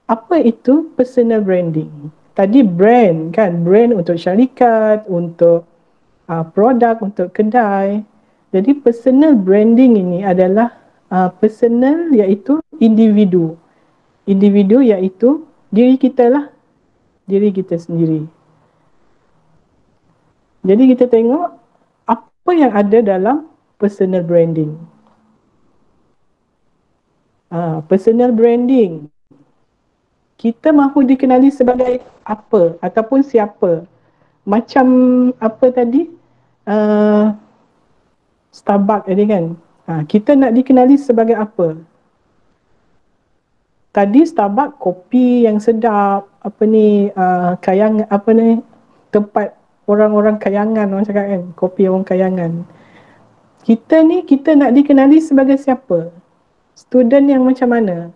Apa itu personal branding? Tadi brand kan, brand untuk syarikat, untuk produk, untuk kedai. Jadi personal branding ini adalah personal iaitu individu. Individu iaitu diri kita lah, diri kita sendiri. Jadi kita tengok apa yang ada dalam personal branding. Personal branding, kita mahu dikenali sebagai apa ataupun siapa. Macam apa tadi? Starbucks tadi kan. Kita nak dikenali sebagai apa? Tadi Starbucks kopi yang sedap, tempat orang-orang kayangan, orang cakap kan, kopi orang kayangan. Kita nak dikenali sebagai siapa? Student yang macam mana?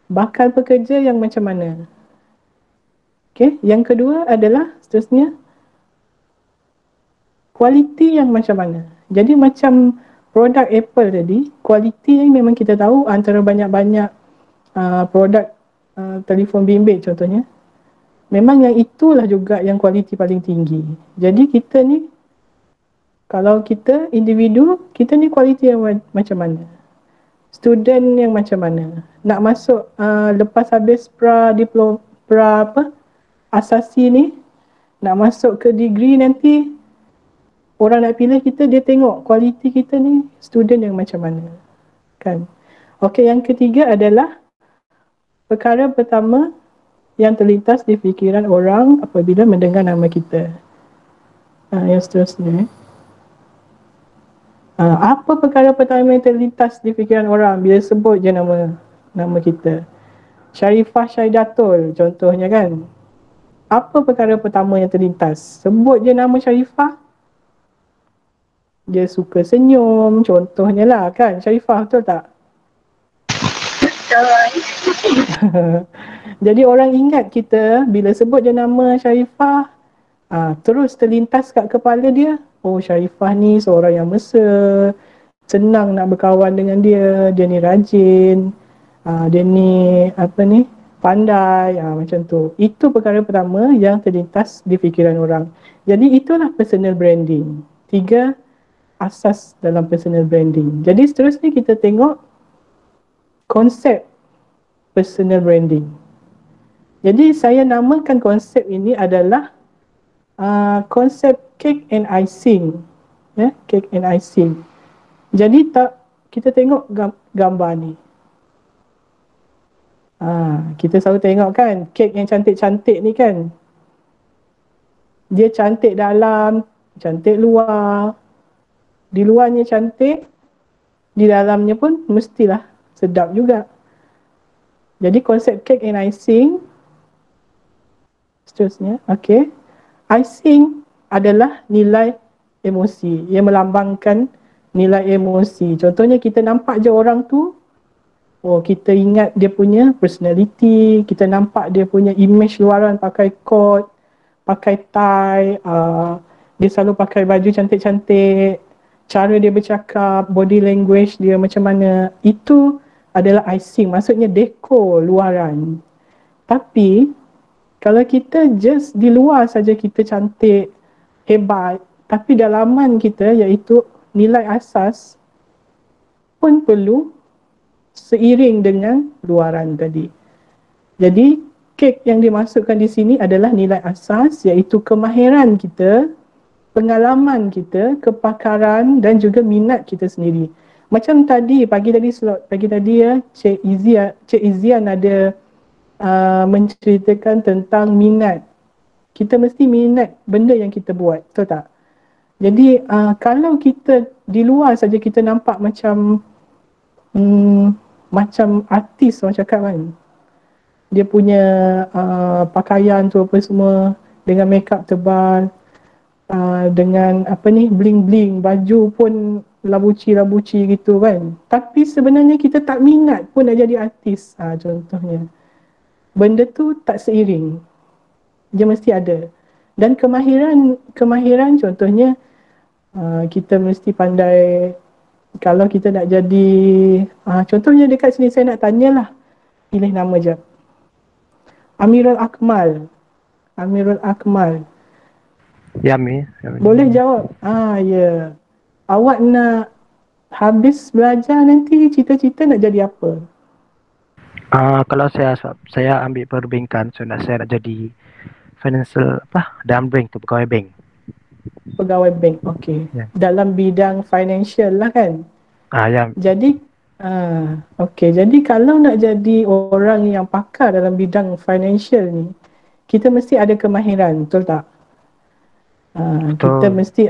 Bakal pekerja yang macam mana? Okay, yang kedua adalah seterusnya kualiti yang macam mana. Jadi macam produk Apple tadi, kualiti yang memang kita tahu antara banyak-banyak produk telefon bimbit contohnya, memang yang itulah juga yang kualiti paling tinggi. Jadi kita ni, kalau kita individu, kita ni kualiti yang macam mana? Student yang macam mana? Nak masuk lepas habis asasi ni, nak masuk ke degree nanti, orang nak pilih kita, dia tengok kualiti kita ni student yang macam mana, kan? Okey, yang ketiga adalah perkara pertama yang terlintas di fikiran orang apabila mendengar nama kita. Yang seterusnya, apa perkara pertama yang terlintas di fikiran orang bila sebut je nama kita? Sharifah Syahidatul contohnya kan. Apa perkara pertama yang terlintas? Sebut je nama Sharifah, dia suka senyum contohnya lah kan. Sharifah, betul tak? Betul. Jadi orang ingat kita bila sebut je nama Sharifah, terus terlintas kat kepala dia, oh Sharifah ni seorang yang mesra, senang nak berkawan dengan dia ni rajin, dia ni pandai, macam tu. Itu perkara pertama yang terlintas di fikiran orang. Jadi itulah personal branding. 3 asas dalam personal branding. Jadi seterusnya kita tengok konsep personal branding. Jadi saya namakan konsep ini adalah konsep cake and icing. Cake and icing. Jadi kita tengok gambar ni. Kita selalu tengok kan kek yang cantik-cantik ni kan, dia cantik dalam, cantik luar. Di luarnya cantik, di dalamnya pun mestilah sedap juga. Jadi konsep cake and icing, seterusnya, okay. Icing adalah nilai emosi, ia melambangkan nilai emosi. Contohnya kita nampak je orang tu, oh kita ingat dia punya personality, kita nampak dia punya image luaran, pakai coat, pakai tie, dia selalu pakai baju cantik-cantik, cara dia bercakap, body language dia macam mana, itu adalah icing, maksudnya dekor luaran. Tapi kalau kita just di luar saja kita cantik, hebat, tapi dalaman kita iaitu nilai asas pun perlu seiring dengan luaran tadi. Jadi kek yang dimasukkan di sini adalah nilai asas iaitu kemahiran kita, pengalaman kita, kepakaran dan juga minat kita sendiri. Macam tadi, pagi tadi ya, Cik Izian ada menceritakan tentang minat. Kita mesti minat benda yang kita buat, betul tak? Jadi kalau kita di luar saja kita nampak macam macam artis orang cakap kan. Dia punya pakaian tu apa semua dengan makeup tebal, dengan apa ni, bling-bling, baju pun labuci-labuci gitu kan. Tapi sebenarnya kita tak minat pun nak jadi artis. Contohnya. Benda tu tak seiring. Dia mesti ada. Dan kemahiran contohnya kita mesti pandai kalau kita nak jadi contohnya dekat sini saya nak tanyalah, pilih nama je. Amirul Akmal. Amirul Akmal. Yami, Yami. Boleh jawab? Ya. Awak nak habis belajar nanti cita-cita nak jadi apa? Kalau saya ambil perbankan, saya nak jadi financial apa? Dalam bank tu, pegawai bank. Pegawai bank. Okey. Ya. Dalam bidang financial lah kan? Ya. Jadi okey. Jadi kalau nak jadi orang yang pakar dalam bidang financial ni, kita mesti ada kemahiran, betul tak? Kita Betul. mesti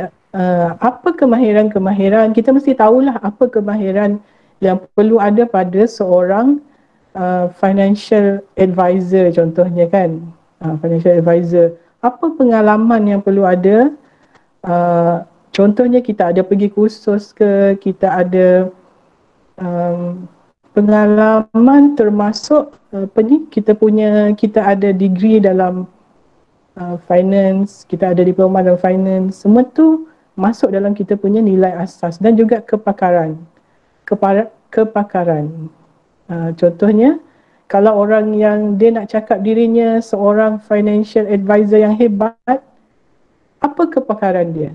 apa kemahiran-kemahiran, kita mesti tahulah apa kemahiran yang perlu ada pada seorang financial advisor contohnya kan. Financial advisor. Apa pengalaman yang perlu ada? Contohnya kita ada pergi kursus ke, kita ada pengalaman termasuk apa ni, kita ada degree dalam finance, kita ada diploma dalam finance, semua tu masuk dalam kita punya nilai asas dan juga kepakaran. Kepakaran. Contohnya, kalau orang yang dia nak cakap dirinya seorang financial advisor yang hebat, apa kepakaran dia?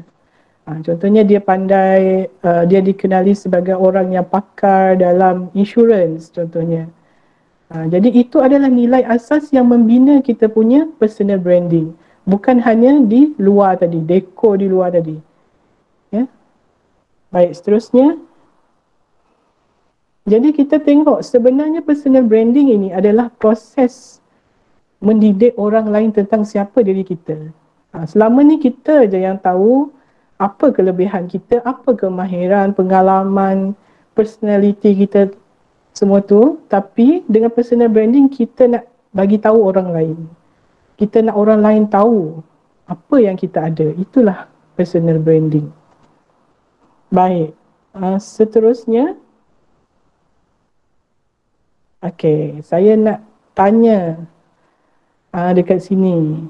Contohnya dia pandai, dia dikenali sebagai orang yang pakar dalam insurans contohnya. Jadi itu adalah nilai asas yang membina kita punya personal branding. Bukan hanya di luar tadi, dekor di luar tadi. Ya. Baik, seterusnya. Jadi kita tengok sebenarnya personal branding ini adalah proses mendidik orang lain tentang siapa diri kita. Selama ni kita je yang tahu apa kelebihan kita, apa kemahiran, pengalaman, personality kita, semua tu. Tapi dengan personal branding kita nak bagi tahu orang lain. Kita nak orang lain tahu apa yang kita ada. Itulah personal branding. Baik. Seterusnya. Okey, saya nak tanya dekat sini.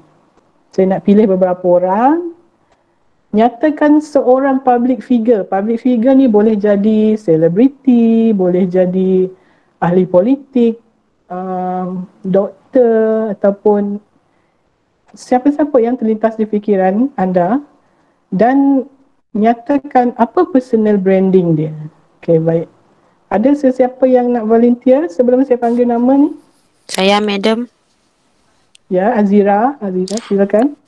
Saya nak pilih beberapa orang. Nyatakan seorang public figure. Public figure ni boleh jadi selebriti, boleh jadi ahli politik, doktor ataupun siapa-siapa yang terlintas di fikiran anda, dan nyatakan apa personal branding dia. Okey, baik. Ada sesiapa yang nak volunteer sebelum saya panggil nama ni? Saya, Madam. Ya, Azira. Azira, silakan.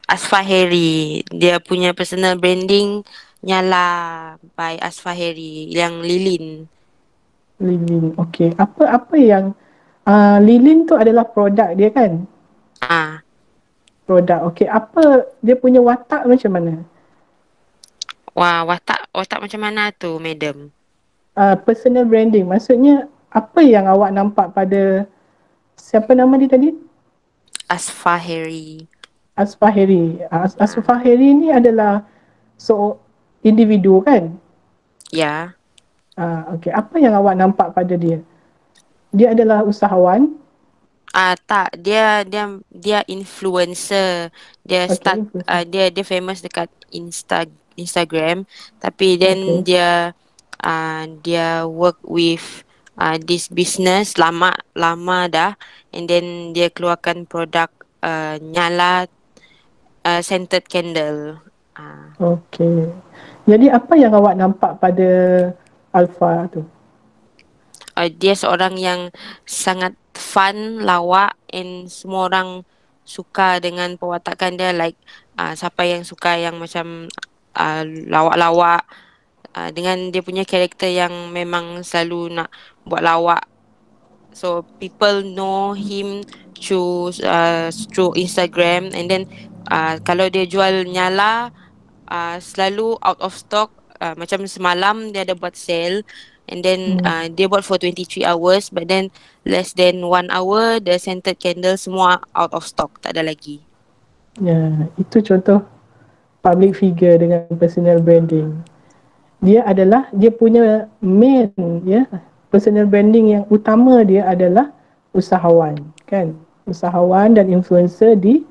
Asfaheri. Dia punya personal branding Nyala by Asfaheri yang Lilin. Lilin. Okey. Apa yang Lilin tu adalah produk dia kan? Produk. Okey. Apa dia punya watak macam mana? Wah, watak macam mana tu, Madam? Personal branding. Maksudnya apa yang awak nampak pada siapa nama dia tadi? Asfaheri. Asfaheri. Asfaheri ni adalah individu kan? Ya. Okey. Apa yang awak nampak pada dia? Dia adalah usahawan. Tak, dia influencer. Dia start dia famous dekat Instagram, tapi then dia work with this business lama dah, and then dia keluarkan produk Nyala scented candle. Okey. Jadi apa yang awak nampak pada Alfa tu? Dia seorang yang sangat fun, lawak, and semua orang suka dengan perwatakan dia. Like siapa yang suka yang macam lawak-lawak, dengan dia punya karakter yang memang selalu nak buat lawak. So people know him through Instagram, and then kalau dia jual Nyala selalu out of stock. Macam semalam dia ada buat sale, And then dia buat for 23 hours, but then less than 1 hour the scented candle semua out of stock, tak ada lagi. Ya, itu contoh public figure dengan personal branding. Dia punya main, ya, personal branding yang utama dia adalah usahawan, kan? Usahawan dan influencer di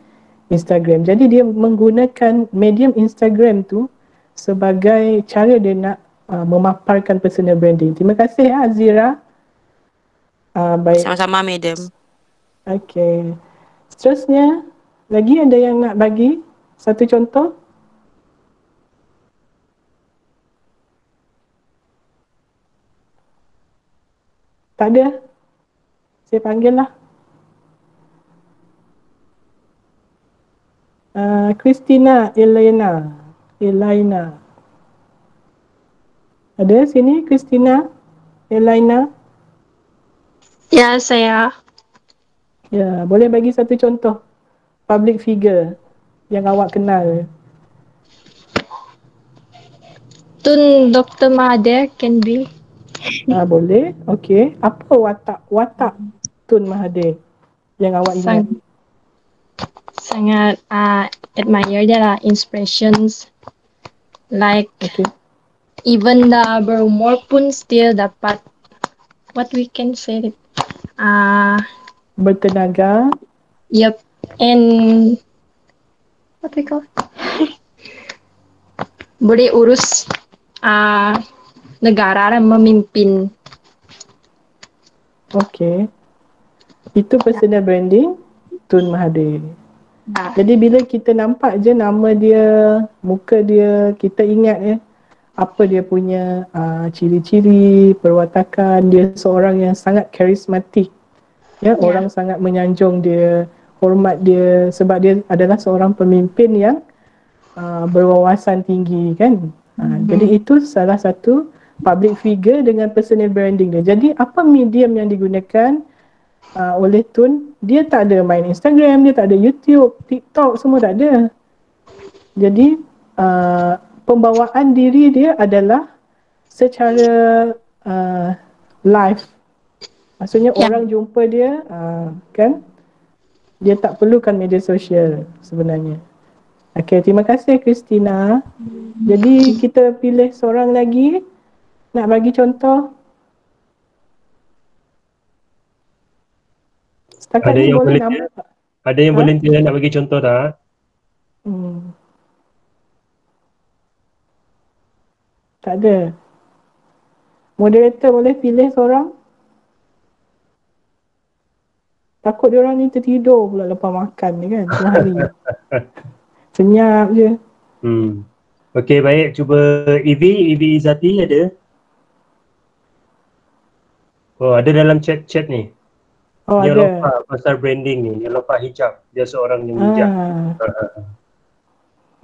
Instagram. Jadi dia menggunakan medium Instagram tu sebagai cara dia nak memaparkan personal branding. Terima kasih Azira. Baik. Sama-sama, madam. Okey. Seterusnya, lagi ada yang nak bagi satu contoh? Tak ada? Saya panggil lah. Christina Elena. Ada sini Christina Elena? Ya, saya. Ya, boleh bagi satu contoh public figure yang awak kenal. Tun Dr. Mahathir can be. Boleh. Okey. Apa watak Tun Mahathir yang awak ingat? Sangat admire dia lah, inspirations. Like, even the berumur pun still dapat, what we can say, bertenaga. Yep. And what we call boleh urus negara dan memimpin. Okey. Itu personal branding Tun Mahathir. Jadi bila kita nampak je nama dia, muka dia, kita ingat apa dia punya ciri-ciri, perwatakan. Dia seorang yang sangat karismatik. Ya, orang sangat menyanjung dia, hormat dia sebab dia adalah seorang pemimpin yang berwawasan tinggi, kan. Jadi itu salah satu public figure dengan personal branding dia. Jadi apa medium yang digunakan oleh Tun? Dia tak ada main Instagram, dia tak ada YouTube, TikTok, semua tak ada. Jadi pembawaan diri dia adalah secara live. Maksudnya orang jumpa dia, kan, dia tak perlukan media sosial sebenarnya. Okey, terima kasih Christina. Jadi kita pilih seorang lagi nak bagi contoh. Setakat Ada ni yang boleh volunteer? Ada yang volunteer nak bagi contoh tak? Tak ada. Moderator boleh pilih seorang? Takut dia orang ni tertidur pula lepas makan ni, kan, tengah hari. Senyap je. Okey, baik. Cuba Evi Izzati ada? Oh, ada dalam chat ni. Oh, Nilofa, pasal branding ni. Nilofa hijab. Dia seorang yang hijab.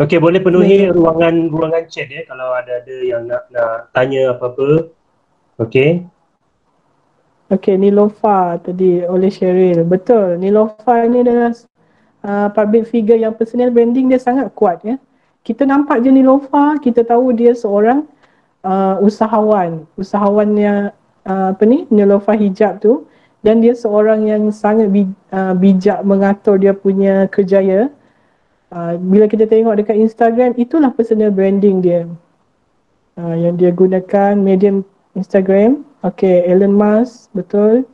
Okey, boleh penuhi ruangan chat kalau ada yang nak tanya apa-apa. Okey. Okey, Nilofa tadi oleh Cheryl. Betul, Nilofa ni adalah public figure yang personal branding dia sangat kuat, ya. Kita nampak je Nilofa, kita tahu dia seorang usahawannya Nilofa hijab tu, dan dia seorang yang sangat bijak mengatur dia punya kerjaya. Bila kita tengok dekat Instagram, itulah personal branding dia. Yang dia gunakan medium Instagram. Okey, Elon Musk, betul.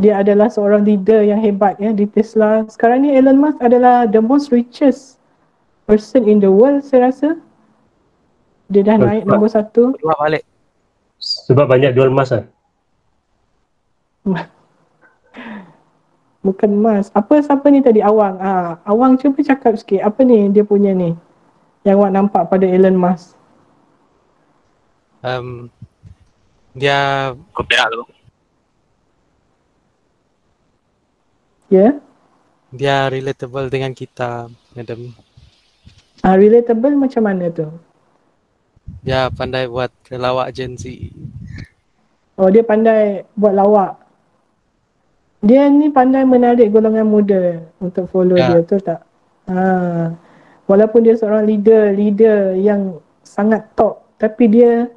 Dia adalah seorang leader yang hebat, ya, di Tesla. Sekarang ni Elon Musk adalah the most richest person in the world, saya rasa. Dia dah naik nombor 1. Balik. Sebab banyak jual emas kan? Bukan emas. Siapa ni tadi? Awang. Awang cuba cakap sikit. Apa ni dia punya ni? Yang awak nampak pada Elon Musk. Dia kopiak tu. Ya? Dia relatable dengan kita, madam. Relatable macam mana tu? Dia pandai buat lawak Gen Z. Oh, dia pandai buat lawak. Dia ni pandai menarik golongan muda untuk follow dia, betul tak? Walaupun dia seorang leader yang sangat top, tapi dia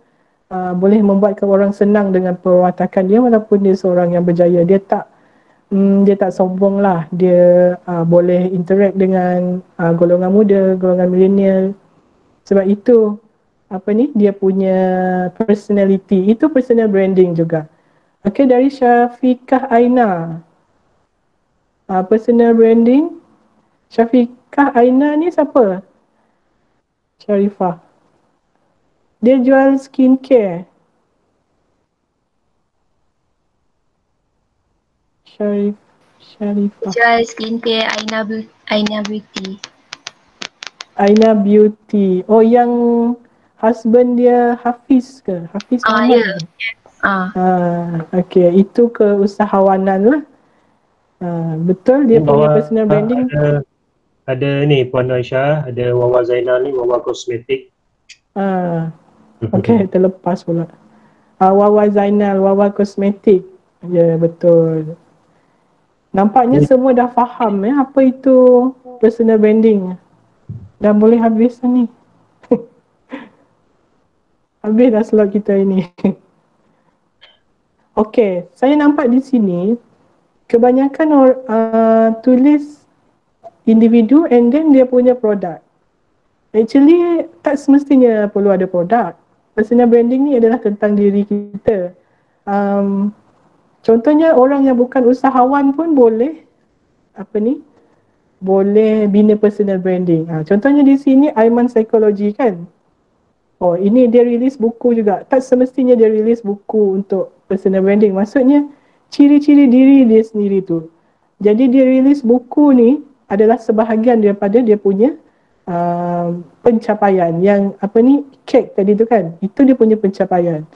boleh membuatkan orang senang dengan perwatakan dia walaupun dia seorang yang berjaya. Dia tak sombong lah. Dia boleh interact dengan golongan muda, golongan milenial. Sebab itu dia punya personality. Itu personal branding juga. Okay, dari Syafiqah Aina. Personal branding. Syafiqah Aina ni siapa? Syarifah. Dia jual skincare. Syarifah. Jual skincare Aina Beauty. Aina Beauty. Oh, yang husband dia Hafiz ke? Hafiz Ahmad Ya. ke? Okay. Itu keusahawanan lah. Betul dia punya personal branding. Ada ni Puan Aisyah, ada Wawa Zainal ni, Wawa Kosmetik. Okay, terlepas pula. Wawa Zainal, Wawa Kosmetik. Ya, betul. Nampaknya semua dah faham apa itu personal branding. Dah boleh habis ni. Habis dah slot kita ini. Okay, saya nampak di sini kebanyakan tulis individu and then dia punya produk. Actually, tak semestinya perlu ada produk. Personal branding ni adalah tentang diri kita. Contohnya orang yang bukan usahawan pun boleh boleh bina personal branding. Contohnya di sini Aiman Psikologi kan. Oh, ini dia release buku juga. Tak semestinya dia release buku untuk personal branding. Maksudnya ciri-ciri diri dia sendiri tu. Jadi dia release buku ni adalah sebahagian daripada dia punya pencapaian. Yang cake tadi tu kan. Itu dia punya pencapaian.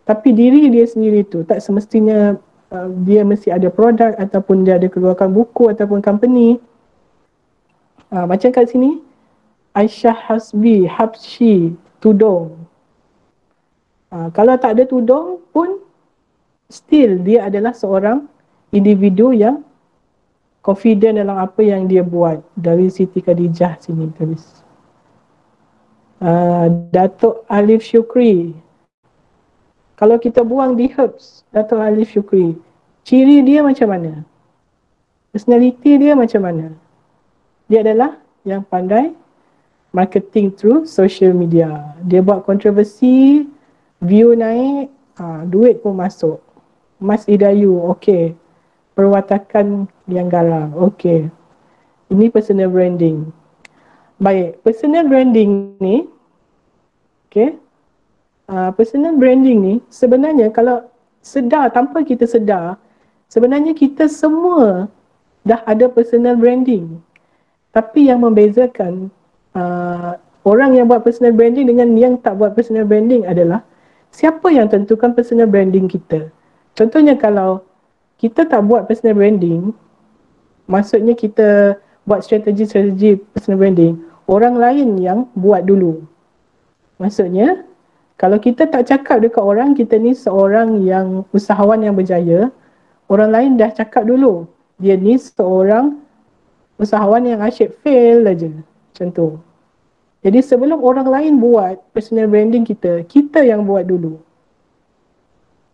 Tapi diri dia sendiri tu tak semestinya dia mesti ada produk ataupun dia ada keluarkan buku ataupun company. Macam kat sini Aisyah Habsyi tudung. Kalau tak ada tudung pun still dia adalah seorang individu yang confident dalam apa yang dia buat. Dari Siti Khadijah sini tulis. Datuk Alif Syukri. Kalau kita buang di Herbs, Datuk Alif Syukri, ciri dia macam mana? Personality dia macam mana? Dia adalah yang pandai marketing through social media. Dia buat kontroversi, view naik, duit pun masuk. Mas Idayu, okey. Perwatakan yang garang, okey. Ini personal branding. Baik, personal branding ni, okey. Personal branding ni sebenarnya kalau sedar, tanpa kita sedar, sebenarnya kita semua dah ada personal branding. Tapi yang membezakan orang yang buat personal branding dengan yang tak buat personal branding adalah siapa yang tentukan personal branding kita. Contohnya kalau kita tak buat personal branding, maksudnya kita buat strategi personal branding, orang lain yang buat dulu. Maksudnya kalau kita tak cakap dekat orang kita ni seorang yang usahawan yang berjaya, orang lain dah cakap dulu dia ni seorang usahawan yang asyik fail aja. Macam tu. Jadi sebelum orang lain buat personal branding kita, kita yang buat dulu.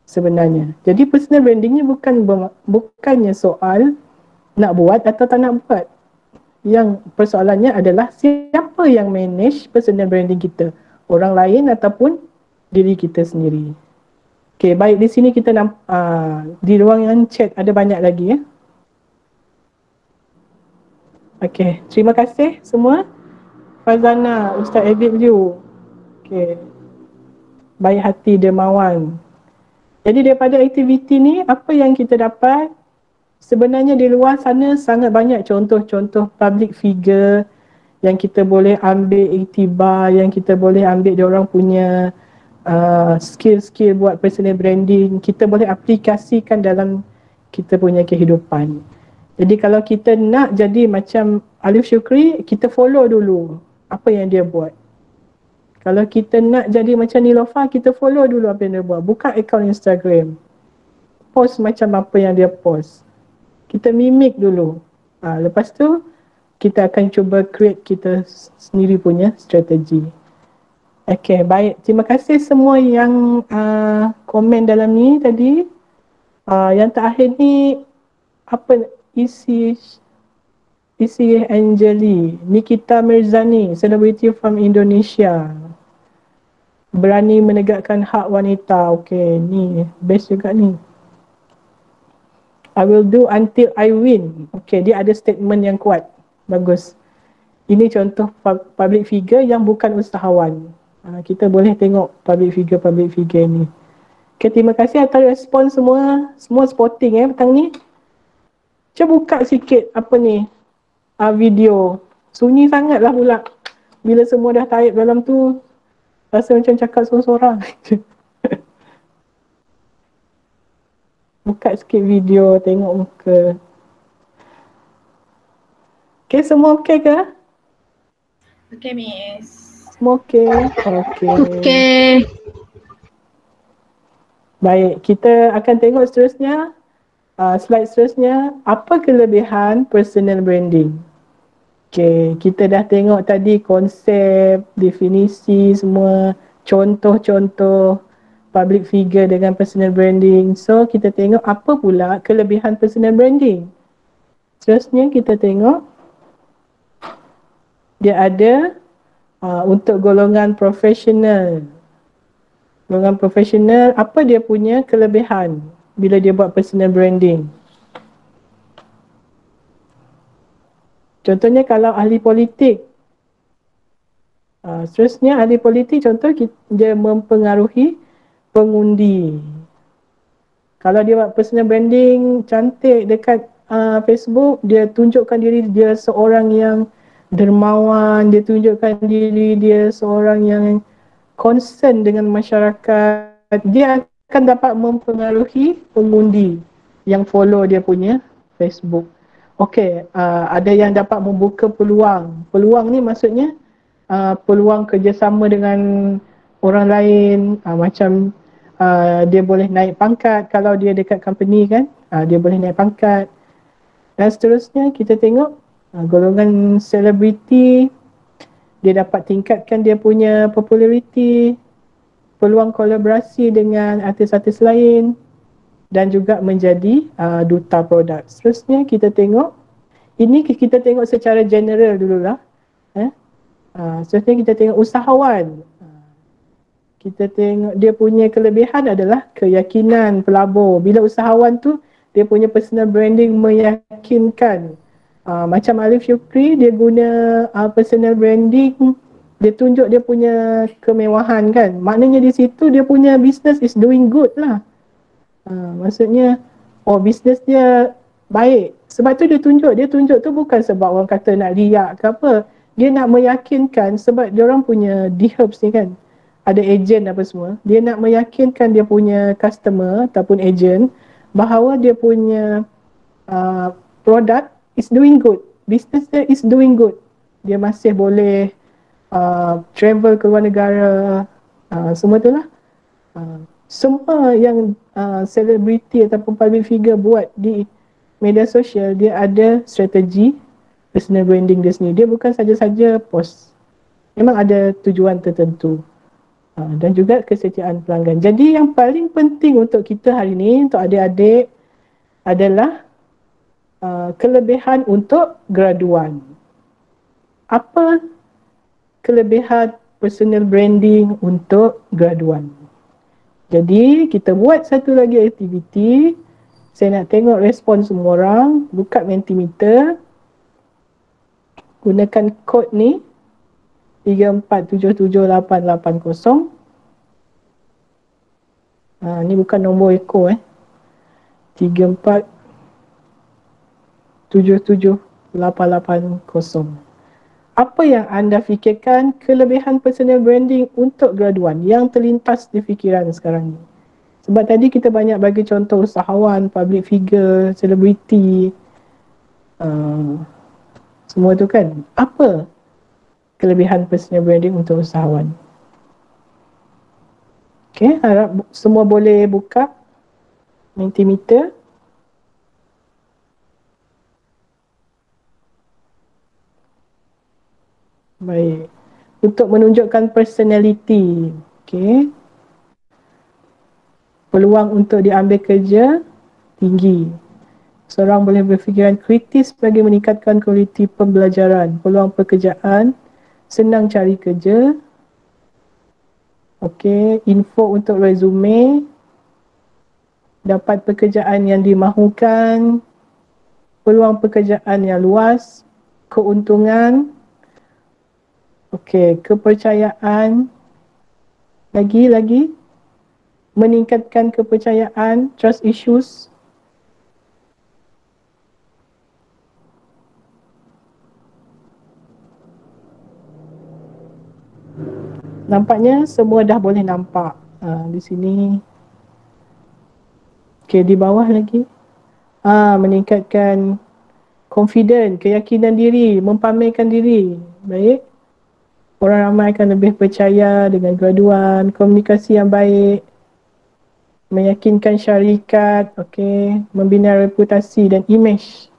Sebenarnya. Jadi personal branding ni bukannya soal nak buat atau tak nak buat. Yang persoalannya adalah siapa yang manage personal branding kita. Orang lain ataupun diri kita sendiri. Okay, baik, di sini kita di ruangan chat ada banyak lagi ya. Okay, terima kasih semua. Fazana, Ustaz Ebit Liu. Okay. Baik hati dermawan. Jadi daripada aktiviti ni, apa yang kita dapat? Sebenarnya di luar sana sangat banyak contoh-contoh public figure yang kita boleh ambil iktibar, yang kita boleh ambil diorang punya skill-skill buat personal branding. Kita boleh aplikasikan dalam kita punya kehidupan. Jadi kalau kita nak jadi macam Alif Syukri, kita follow dulu apa yang dia buat. Kalau kita nak jadi macam Nilofa, kita follow dulu apa yang dia buat. Buka akaun Instagram. Post macam apa yang dia post. Kita mimik dulu. Lepas tu, kita akan cuba create kita sendiri punya strategi. Okay, baik. Terima kasih semua yang komen dalam ni tadi. Yang terakhir ni, apa isi Angeli, Nikita Mirzani, selebriti from Indonesia. Berani menegakkan hak wanita. Okay, ni best juga ni. I will do until I win. Okay, dia ada statement yang kuat. Bagus. Ini contoh public figure yang bukan usahawan. Kita boleh tengok public figure ni. Okay, terima kasih atas respon semua. Semua spotting petang ni. Cuba buka sikit apa ni, video. Sunyi sangat lah pula. Bila semua dah type dalam tu, rasa macam cakap sorang-sorang. Buka sikit video, tengok muka. Okay, semua okay ke? Okay, Miss. Semua okay? Okay. Okay. Baik, kita akan tengok seterusnya. Slide seterusnya, apa kelebihan personal branding? Okay, kita dah tengok tadi konsep, definisi semua, contoh-contoh public figure dengan personal branding. So, kita tengok apa pula kelebihan personal branding. Seterusnya kita tengok dia ada untuk golongan profesional. Golongan profesional, apa dia punya kelebihan bila dia buat personal branding? Contohnya kalau ahli politik, seterusnya ahli politik contoh dia mempengaruhi pengundi. Kalau dia buat personal branding cantik dekat Facebook, dia tunjukkan diri dia seorang yang dermawan, dia tunjukkan diri dia seorang yang concern dengan masyarakat, dia akan dapat mempengaruhi pengundi yang follow dia punya Facebook. Okey, ada yang dapat membuka peluang. Peluang ni maksudnya peluang kerjasama dengan orang lain, macam dia boleh naik pangkat kalau dia dekat company kan, dia boleh naik pangkat. Dan seterusnya kita tengok golongan selebriti, dia dapat tingkatkan dia punya populariti, peluang kolaborasi dengan artis-artis lain dan juga menjadi duta produk. Seterusnya kita tengok, ini kita tengok secara general dululah. Seterusnya kita tengok usahawan. Kita tengok dia punya kelebihan adalah keyakinan pelabur. Bila usahawan tu, dia punya personal branding meyakinkan. Macam Alif Syukri, dia guna personal branding, dia tunjuk dia punya kemewahan kan. Maknanya di situ dia punya business is doing good lah. Maksudnya, business dia baik. Sebab tu dia tunjuk tu bukan sebab orang kata nak riak ke apa. Dia nak meyakinkan sebab dia orang punya D-Herbs ni kan, ada agent apa semua. Dia nak meyakinkan dia punya customer ataupun agent bahawa dia punya produk is doing good. Business dia is doing good. Dia masih boleh travel ke luar negara, semua tu lah. Semua yang selebriti ataupun public figure buat di media sosial, dia ada strategi personal branding dia sendiri. Dia bukan saja-saja post. Memang ada tujuan tertentu. Dan juga kesetiaan pelanggan. Jadi yang paling penting untuk kita hari ini, untuk adik-adik, adalah kelebihan untuk graduan. Apa kelebihan personal branding untuk graduan? Jadi kita buat satu lagi aktiviti. Saya nak tengok respon semua orang. Buka Mentimeter. Gunakan kod ni 34778880. Ni bukan nombor Eko 34778880. Apa yang anda fikirkan kelebihan personal branding untuk graduan yang terlintas di fikiran sekarang ni? Sebab tadi kita banyak bagi contoh usahawan, public figure, selebriti, semua tu kan. Apa kelebihan personal branding untuk usahawan? Okay, harap semua boleh buka Mentimeter. Baik. untuk menunjukkan personality. Okay. Peluang untuk diambil kerja tinggi. Seorang boleh berfikiran kritis bagi meningkatkan kualiti pembelajaran. Peluang pekerjaan, senang cari kerja. Okey, info untuk resume. Dapat pekerjaan yang dimahukan. Peluang pekerjaan yang luas. Keuntungan. Okey, kepercayaan. Lagi. Meningkatkan kepercayaan, trust issues. Nampaknya semua dah boleh nampak di sini. Okey, di bawah lagi. Meningkatkan confident, keyakinan diri, mempamerkan diri. Baik. Orang ramai akan lebih percaya dengan graduan, komunikasi yang baik, meyakinkan syarikat, okey, membina reputasi dan imej.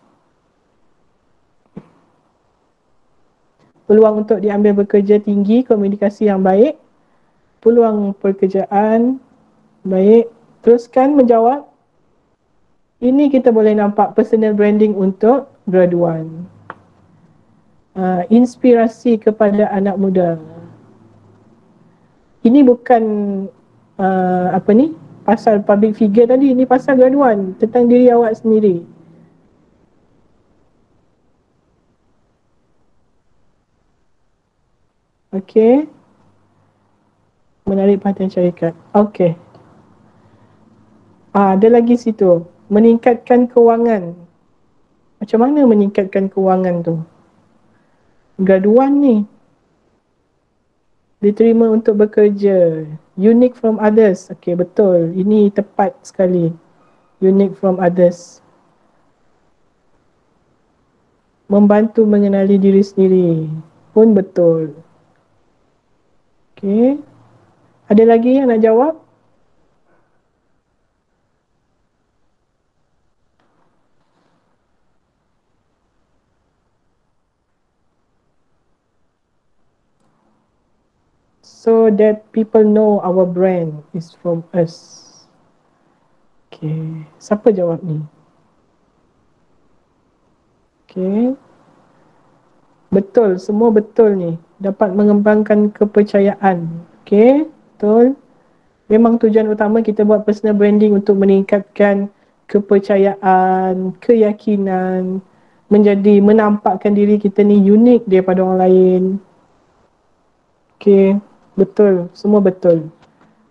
Peluang untuk diambil bekerja tinggi, komunikasi yang baik, peluang pekerjaan baik. Teruskan menjawab. Ini kita boleh nampak personal branding untuk graduan. Inspirasi kepada anak muda. Ini bukan pasal public figure tadi, ini pasal graduan, tentang diri awak sendiri. Okey. Menarik perhatian syarikat. Okey. Ada lagi situ. Meningkatkan kewangan. Macam mana meningkatkan kewangan tu? Graduan ni diterima untuk bekerja. Unique from others. Okey, betul. Ini tepat sekali. Unique from others. Membantu mengenali diri sendiri. Pun betul. Okey. Ada lagi yang nak jawab? So that people know our brand is from us. Okay, siapa jawab ni? Okay. Betul, semua betul ni. Dapat mengembangkan kepercayaan. Okay, betul. Memang tujuan utama kita buat personal branding untuk meningkatkan kepercayaan, keyakinan, menampakkan diri kita ni unik daripada orang lain. Okay. Betul, semua betul.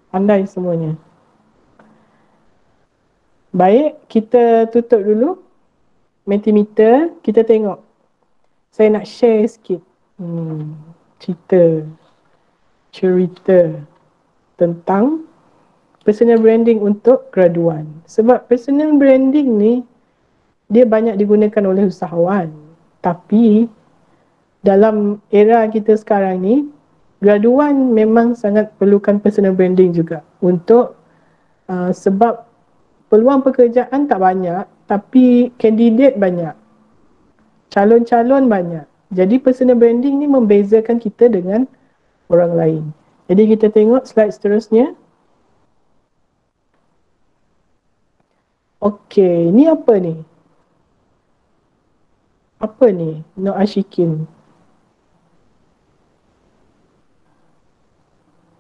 Pandai semuanya. Baik, kita tutup dulu Mentimeter. Kita tengok. Saya nak share sikit cerita tentang personal branding untuk graduan. Sebab personal branding ni dia banyak digunakan oleh usahawan. Tapi dalam era kita sekarang ni, graduan memang sangat perlukan personal branding juga untuk sebab peluang pekerjaan tak banyak tapi kandidat banyak, calon-calon banyak. Jadi personal branding ni membezakan kita dengan orang lain. Jadi kita tengok slide seterusnya. Okey, ni apa ni? Apa ni? No Ashikin.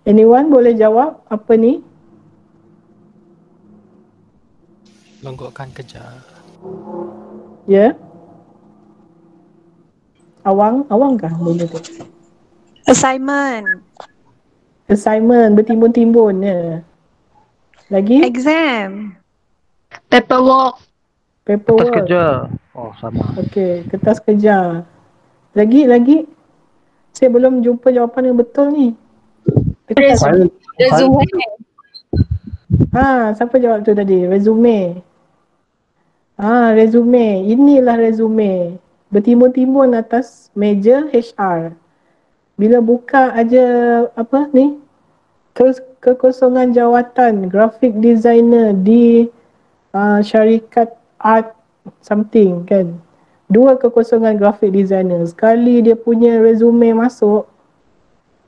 Anyone boleh jawab apa ni? Longgokkan kerja. Ya. Yeah. Awang kah boleh tu? Assignment. Bertimbun-timbun ya. Lagi? Exam. Paperwork. Kertas kerja. Oh, sama. Okey, kertas kerja. Lagi. Saya belum jumpa jawapan yang betul ni. Resume. Siapa jawab tu tadi? Resume. Resume. Inilah resume. Bertimbun-timbun atas meja HR. Bila buka aja kekosongan jawatan graphic designer di syarikat art something kan. 2 kekosongan graphic designer. Sekali dia punya resume masuk,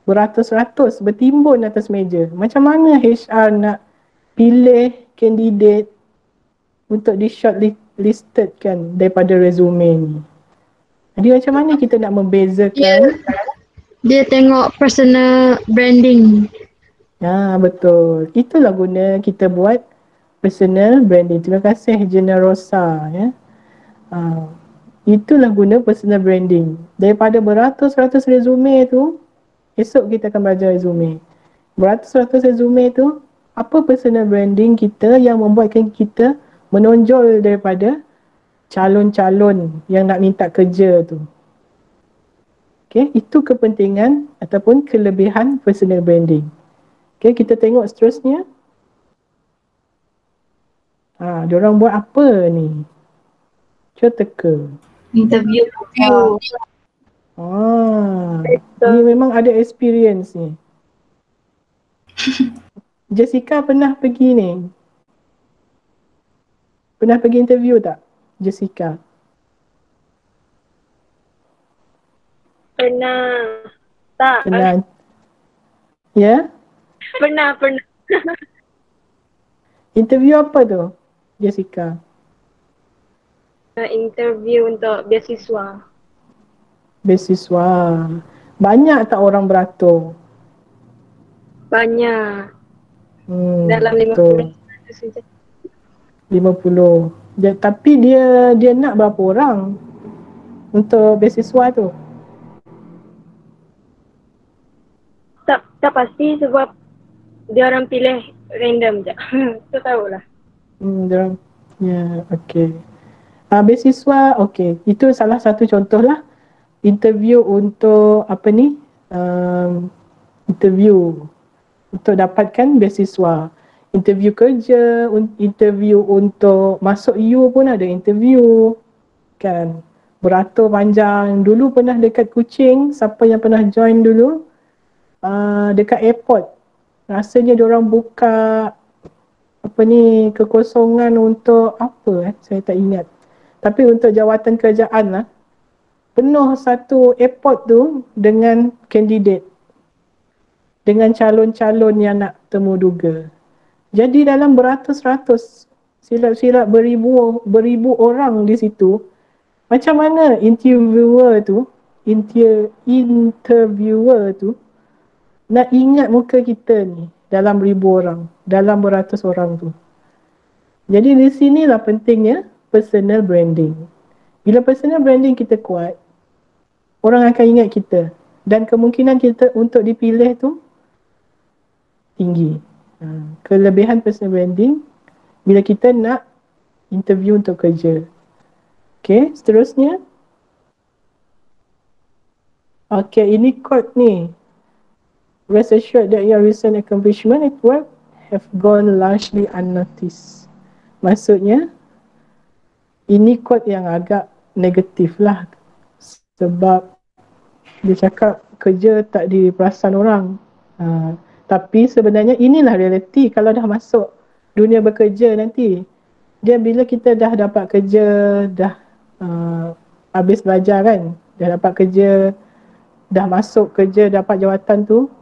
beratus-ratus bertimbun atas meja. Macam mana HR nak pilih kandidat untuk di shortlisted kan daripada resume ni? Jadi macam mana kita nak membezakan? Dia tengok personal branding. Betul. Itulah guna kita buat personal branding. Terima kasih Generosa ya. Itulah guna personal branding. Daripada beratus-ratus resume tu, esok kita akan belajar resume. Beratus-ratus resume tu, apa personal branding kita yang membuatkan kita menonjol daripada calon-calon yang nak minta kerja tu. Okay, itu kepentingan ataupun kelebihan personal branding. Okay, kita tengok seterusnya. Diorang buat apa ni? Cuba teka. Interview. Ni memang ada experience ni. Jessica pernah pergi ni? Pernah pergi interview tak? Jessica? Pernah. Tak. Pernah. Ya? Pernah. Interview apa tu, Jessica? Interview untuk beasiswa. Beasiswa. Banyak tak orang beratur? Banyak. Dalam 50 saja. 50. Tapi dia nak berapa orang untuk beasiswa tu? Tak pasti sebab dia orang pilih random je. Tu tahulah. Diorang. Ya, okey. Beasiswa, okey. Itu salah satu contoh lah. Interview untuk apa ni? Interview untuk dapatkan beasiswa. Interview kerja, interview untuk masuk U pun ada interview. Kan? Beratur panjang. Dulu pernah dekat Kuching, siapa yang pernah join dulu? Dekat airport. Rasanya diorang buka apa ni, kekosongan untuk apa saya tak ingat. Tapi untuk jawatan kerajaan lah, penuh satu airport tu dengan kandidat, dengan calon-calon yang nak temu duga. Jadi dalam beratus-ratus, silap-silap beribu orang di situ, macam mana interviewer tu nak ingat muka kita ni dalam ribu orang, dalam beratus orang tu. Jadi di sinilah pentingnya personal branding. Bila personal branding kita kuat, orang akan ingat kita dan kemungkinan kita untuk dipilih tu tinggi. Kelebihan personal branding bila kita nak interview untuk kerja. Okay, seterusnya. Okay, ini quote ni. Rest assured that your recent accomplishment at work have gone largely unnoticed. Maksudnya, ini quote yang agak negatif lah. Sebab dia cakap kerja tak diperasan orang. Tapi sebenarnya inilah realiti kalau dah masuk dunia bekerja nanti. Dia bila kita dah dapat kerja, dah habis belajar kan, dah dapat kerja, dah masuk kerja, dapat jawatan tu,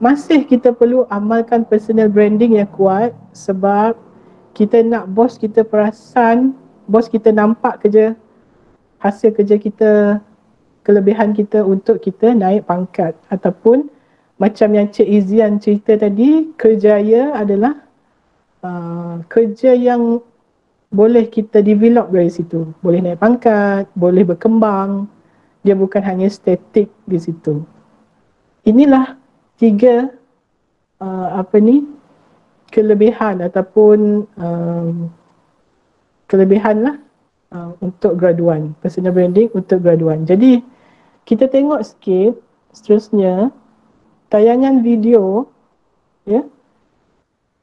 masih kita perlu amalkan personal branding yang kuat sebab kita nak bos kita perasan, bos kita nampak kerja, hasil kerja kita, kelebihan kita untuk kita naik pangkat. Ataupun macam yang Cik Izian cerita tadi, kerjaya adalah kerja yang boleh kita develop dari situ. Boleh naik pangkat, boleh berkembang. Dia bukan hanya statik di situ. Inilah 3 kelebihan ataupun kelebihan lah untuk graduan, personal branding untuk graduan. Jadi kita tengok sikit seterusnya tayangan video ya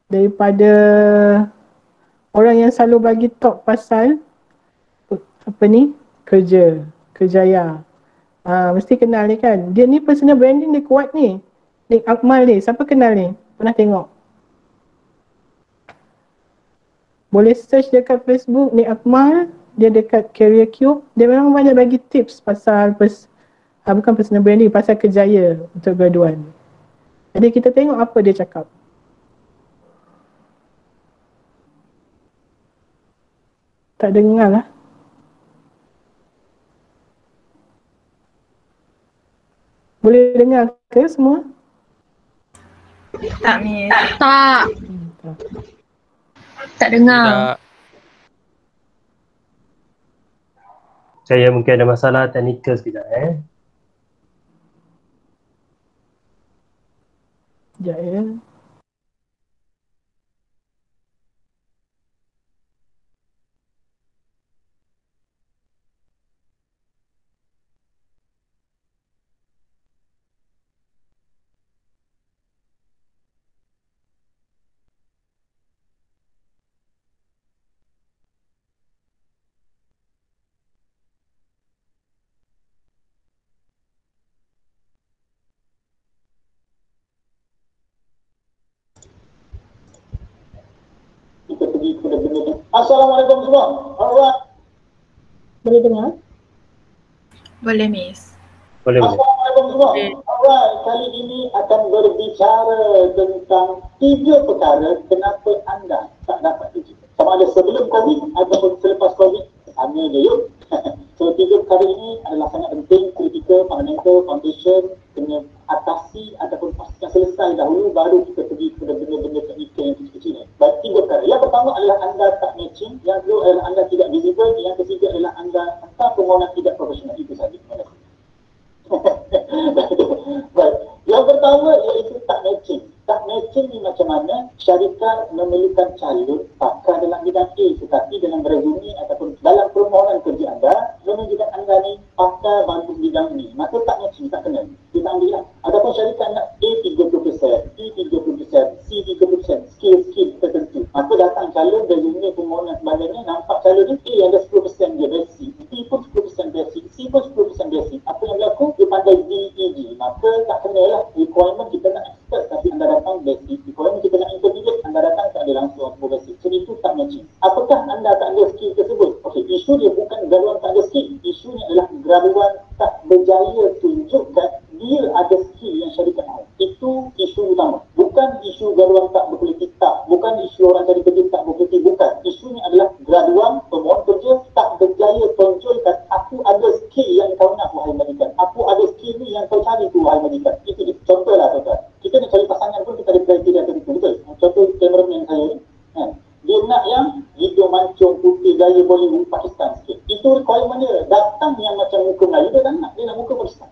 daripada orang yang selalu bagi talk pasal kerjaya. Mesti kenal ni kan. Dia ni personal branding dia kuat ni. Nick Akmal ni, siapa kenal ni? Pernah tengok? Boleh search dekat Facebook Nick Akmal, dia dekat Career Cube. Dia memang banyak bagi tips pasal Bukan personal branding, pasal kerjaya untuk graduan. Jadi kita tengok apa dia cakap. Tak dengar lah. Boleh dengar ke semua? Tak, Miss. Tak. Tak dengar. Tidak. Saya mungkin ada masalah teknikal sekejap Sekejap ya. Kita pergi kepada benda ni. Assalamualaikum semua. Alright. Boleh dengar? Boleh, Miss. Boleh. Assalamualaikum semua. Alright, kali ini akan berbicara tentang 3 perkara kenapa anda tak dapat uji. Sama ada sebelum COVID ataupun selepas COVID, sama je yuk. So 3 perkara ini adalah sangat penting, kritikal, fundamental, foundation, kena atasi ataupun pastikan selesai dahulu baru kita pergi kepada benda-benda teknikal yang kecil-kecil ni. Baik, 3 perkara. Yang pertama adalah anda tak matching, yang kedua adalah anda tidak visible, yang ketiga adalah anda hantar permohonan tidak profesional. Itu sahaja. Terima kasih. Baik. Yang pertama iaitu tak matching. Tak matching ni macam mana? Syarikat memerlukan calon pakar dalam bidang A, tetapi dalam resume ataupun dalam permohonan kerja anda menunjukkan anda ni pakar bantu bidang B. Maka tak matching, tak kena. Kita ambil lah. Ataupun syarikat nak A 30%, B 30%, C 30%, skill tertentu. Maka datang calon, resume, permohonan sebagainya, nampak calon ni A ada 10% dia basic, B pun 10% basic, C pun 10% basic. Apa yang berlaku? Dia pandai D, E, G. Maka tak kena lah. Requirement kita nak expert tapi anda datang basic. Requirement kita nak intermediate, anda datang tak ada langsung basic. So itu tak matching. Apakah anda tak ada skill tersebut? Okey, isu dia bukan graduan tak ada skill. Isunya adalah graduan tak berjaya tunjukkan dia ada skill yang syarikat mahu. Itu isu utama. Bukan isu graduan tak berkualiti, tak. Bukan isu orang cari kerja tak berkualiti, bukan. Isunya adalah graduan pemohon kerja tak berjaya tunjukkan aku ada skill yang kau nak, wahai majikan. Aku ada skill ni yang kau cari tu, wahai majikan. Itu dia. Contohlah tuan-tuan. Kita nak cari pasangan pun kita ada kriteria tertentu, betul? Contoh kameraman saya ni. Dia nak yang hidung mancung putih gaya Bollywood Pakistan sikit. Itu requirement dia. Datang yang macam muka Melayu, dia tak nak. Dia nak muka Pakistan.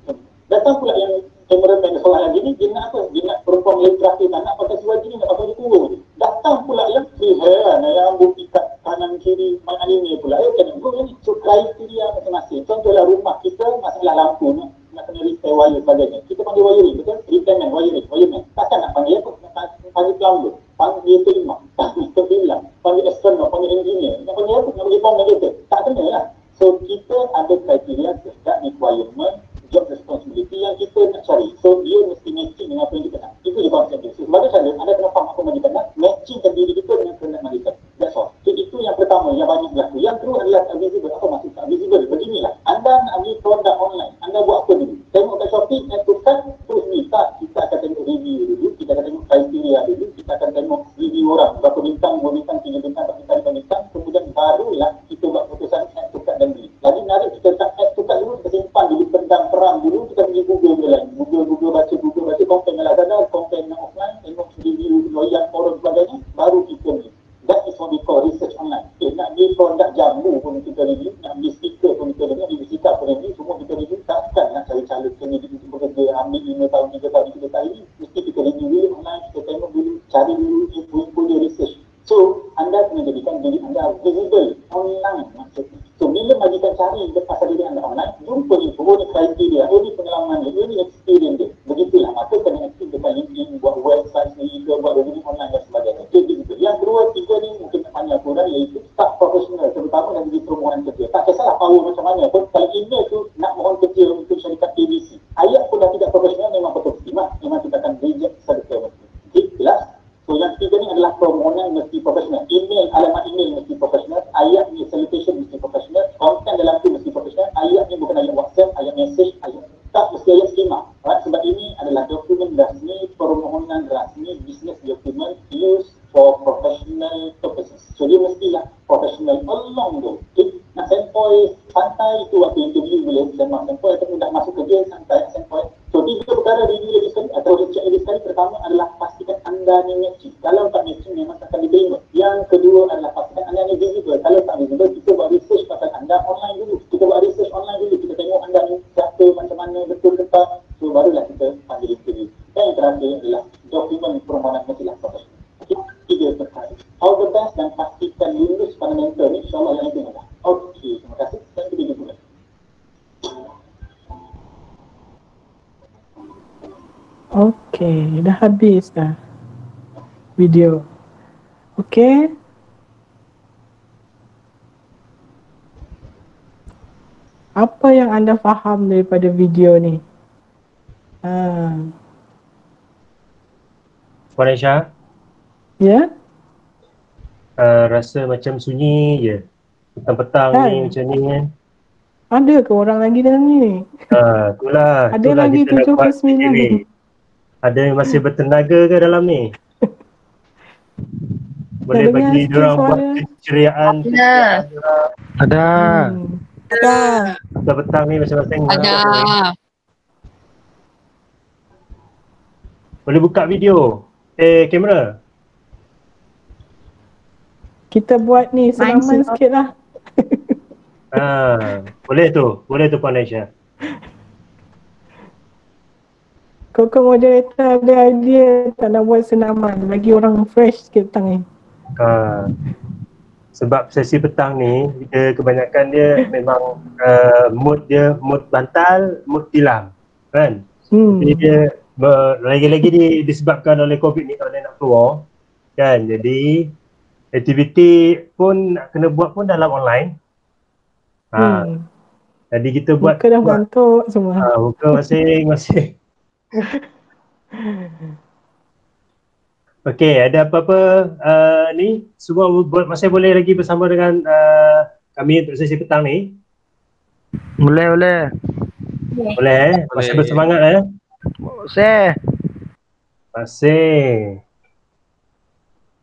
Datang pula yang kameraman seorang lagi ni, dia nak apa? Dia nak perempuan Melayu terakhir, tak nak pakai seluar jeans, nak pakai baju kurung. Datang pula yang free hair, yang rambut ikat kanan kiri, main anime pula. Kena go ni. So kriteria masing-masing. Contohlah rumah kita, masalah lampu ni, nak kena repair wire sebagainya. Kita panggil wiring, betul? Repairman, wireman. Takkan nak panggil apa? Nak panggil plumber, panggil terima, panggil terbilang, panggil astronaut, panggil engineer. Nak panggil apa? Nak panggil bomb negator. Tak kena lah. So kita ada kriteria, ada requirement, job responsibility yang kita nak cari. So dia mesti matching dengan apa yang kita nak. Itu je konsep dia. So sebagai cara, anda kena faham apa yang kita nak, matchingkan diri kita dengan kehendak majikan. That's all. So itu yang pertama yang banyak berlaku. Yang kedua adalah tak visible. Apa maksud tak visible? Beginilah. Anda nak ambil produk online. Anda buat apa dulu? Tengok kat Shopee, add to cart, terus ni. Tak. Kita akan tengok review dulu. Kita akan tengok kriteria dulu. Kita akan tengok review orang. Berapa bintang, 2 bintang, 3 bintang, 4 bintang, 5 bintang. Kemudian barulah kita buat keputusan add to cart dan beli. Lagi menarik, kita tak add to cart dulu, kita simpan dulu, pendam perang dulu, kita pergi Google je lah. Google baca, compare dengan Lazada, compare dengan offline, tengok review, loyak, forum sebagainya, baru kita beli. That is what we call research online. Nak beli produk jamu pun kita review, nak beli stiker pun kita review, nak beli sikap pun review, semua kita review. Takkan nak cari calon kena untuk bekerja, ambil 5 tahun, 3 tahun, 3 tahun ini. Mesti kita review dulu online, kita tengok dulu, cari dulu, info dia research. So, anda kena jadikan diri anda visible online maksudnya. So, bila majikan cari pasal diri anda online, jumpa info, ni kriteria, ni pengalaman dia, ni experience dia. Begitulah, maka kena aktif dekat LinkedIn, buat website sendiri ke, buat resume online dan sebagainya. Okay, begitu. Yang kedua, 3 ni mungkin tak banyak kurang, iaitu tak profesional, terutama dari segi permohonan kerja. Tak kisahlah power macam mana pun, kalau email tu nak mohon kerja untuk syarikat ABC, ayat pun dah tidak profesional, memang betul terima, memang kita akan reject serta. Okay, jelas? So yang ketiga ni adalah permohonan mesti profesional. Email, alamat email mesti profesional. Ayat ni salutation mesti profesional. Konten dalam tu mesti profesional. Ayat ni bukan ayat WhatsApp, ayat message, ayat tak profesional along tu. Okay? Nak sempoi santai itu waktu interview boleh semak sempoi atau nak masuk kerja santai sempoi. So 3 perkara review lagi sekali atau check lagi sekali. Pertama adalah pastikan anda ni matching. Kalau tak matching memang takkan diterima. Yang kedua adalah pastikan anda ni visible. Kalau tak visible, kita buat research pasal anda online dulu. Kita buat research online dulu. Kita tengok anda ni siapa, macam mana, betul ke tak. So barulah kita panggil interview. Dan yang terakhir adalah dokumen permohonan mestilah profesional. 3 perkara. All the best dan pastikan lulus fundamental ni, insyaAllah yang itu mudah. Okey, terima kasih. Dan kita jumpa lagi. Okey, dah habis dah video. Okey. Apa yang anda faham daripada video ni? Puan Aisyah, Ya? rasa macam sunyi je. Petang-petang ni macam ni kan. Ada ke orang lagi dalam ni? Itulah. Ada Itulah lagi kita nak 7 buat ke 9 ni. ni. Ada yang masih bertenaga ke dalam ni? Boleh dengar bagi sikit diorang buat suara. keceriaan. Ada. Ada. Petang-petang ni masing-masing. Ada. Boleh buka video. Kamera. Kita buat ni senaman sikit lah. Boleh tu Puan Aisyah. Koko moderator ada idea tak nak buat senaman, bagi orang fresh sikit petang ni. Sebab sesi petang ni dia kebanyakan dia memang mood bantal, mood tilam kan. Jadi dia lagi-lagi disebabkan oleh COVID ni tak boleh nak keluar kan. Jadi aktiviti pun nak kena buat pun dalam online. Jadi kita buat muka dah mengantuk semua. Muka masing-masing. Okey, ada apa-apa ni? Semua masih boleh lagi bersama dengan kami untuk sesi petang ni? Boleh. Masih bersemangat Masih.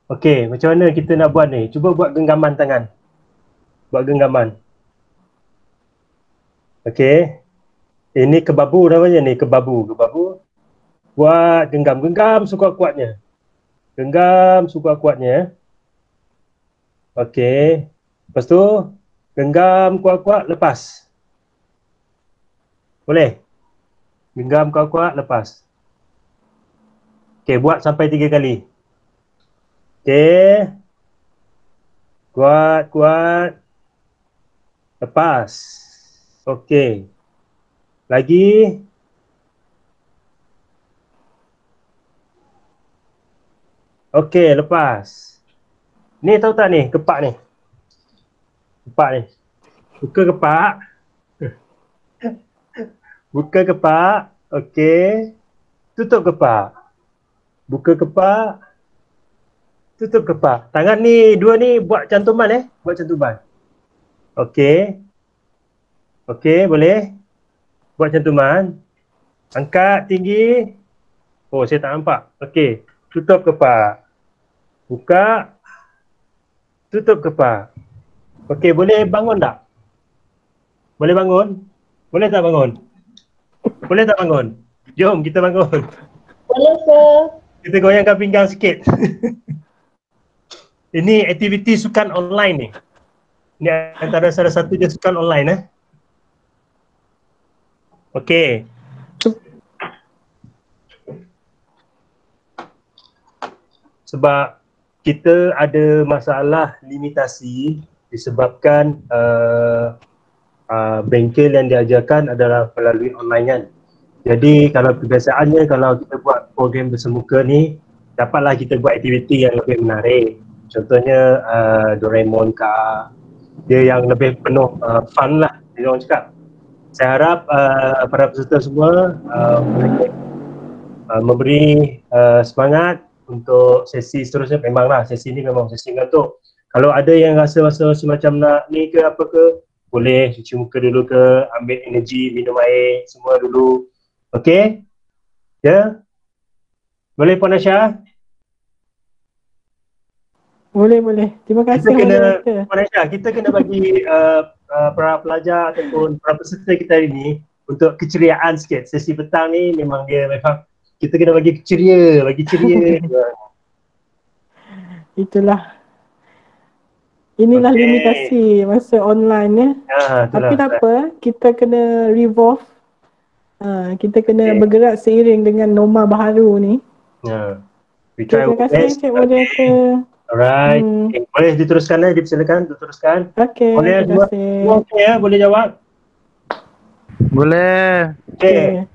Okey, macam mana kita nak buat ni? Cuba buat genggaman tangan. Buat genggaman. Okey. Ini kebabu namanya ni, kebabu. Buat genggam sekuat-kuatnya. Okey. Lepas tu genggam kuat-kuat, lepas. Boleh? Genggam kuat-kuat, lepas. Okey, buat sampai 3 kali. Okey. Kuat-kuat. Lepas. Okey. Lagi. Okey, lepas. Ni tahu tak ni, kepak ni. Buka kepak. Buka kepak. Okey. Tutup kepak. Buka kepak. Tutup kepak. Tangan ni, dua ni buat cantuman Buat cantuman. Okey. Okey, boleh. Buat cantuman. Angkat tinggi. Oh, saya tak nampak. Okey. Tutup kepak. Buka. Tutup kepak. Okey, boleh bangun tak? Boleh bangun? Boleh tak bangun? Boleh tak bangun? Jom kita bangun. Boleh, sir. Kita goyangkan pinggang sikit. Ini aktiviti sukan online ni. Ini antara salah satu je sukan online Okey. Sebab kita ada masalah limitasi disebabkan bengkel yang diajarkan adalah melalui online kan. Jadi kalau kebiasaannya kalau kita buat program bersemuka ni, dapatlah kita buat aktiviti yang lebih menarik. Contohnya Doraemon kah, dia yang lebih penuh fun lah, dia orang cakap. Saya harap para peserta semua memberi semangat untuk sesi seterusnya. Memanglah sesi ni memang sesi ngantuk. Kalau ada yang rasa semacam nak ni ke apa ke, boleh cuci muka dulu ke, ambil energi, minum air semua dulu. Okey? Ya? Boleh Puan Aisyah? Boleh. Terima Kita kasih kena, moderator. Manisha, kita kena bagi para pelajar ataupun para peserta kita hari ni untuk keceriaan sikit. Sesi petang ni memang kita kena bagi ceria. Itulah. Inilah Okey. limitasi masa online ya. Tapi Itulah. tak apa, kita kena revolve. Kita kena bergerak seiring dengan norma baharu ni. We try Terima our kasih best. Cik Moderator. Alright. Okay. Boleh diteruskan dipersilakan diteruskan. Okey, Boleh terima dua kasih. okey ya, boleh jawab. Boleh. Okey.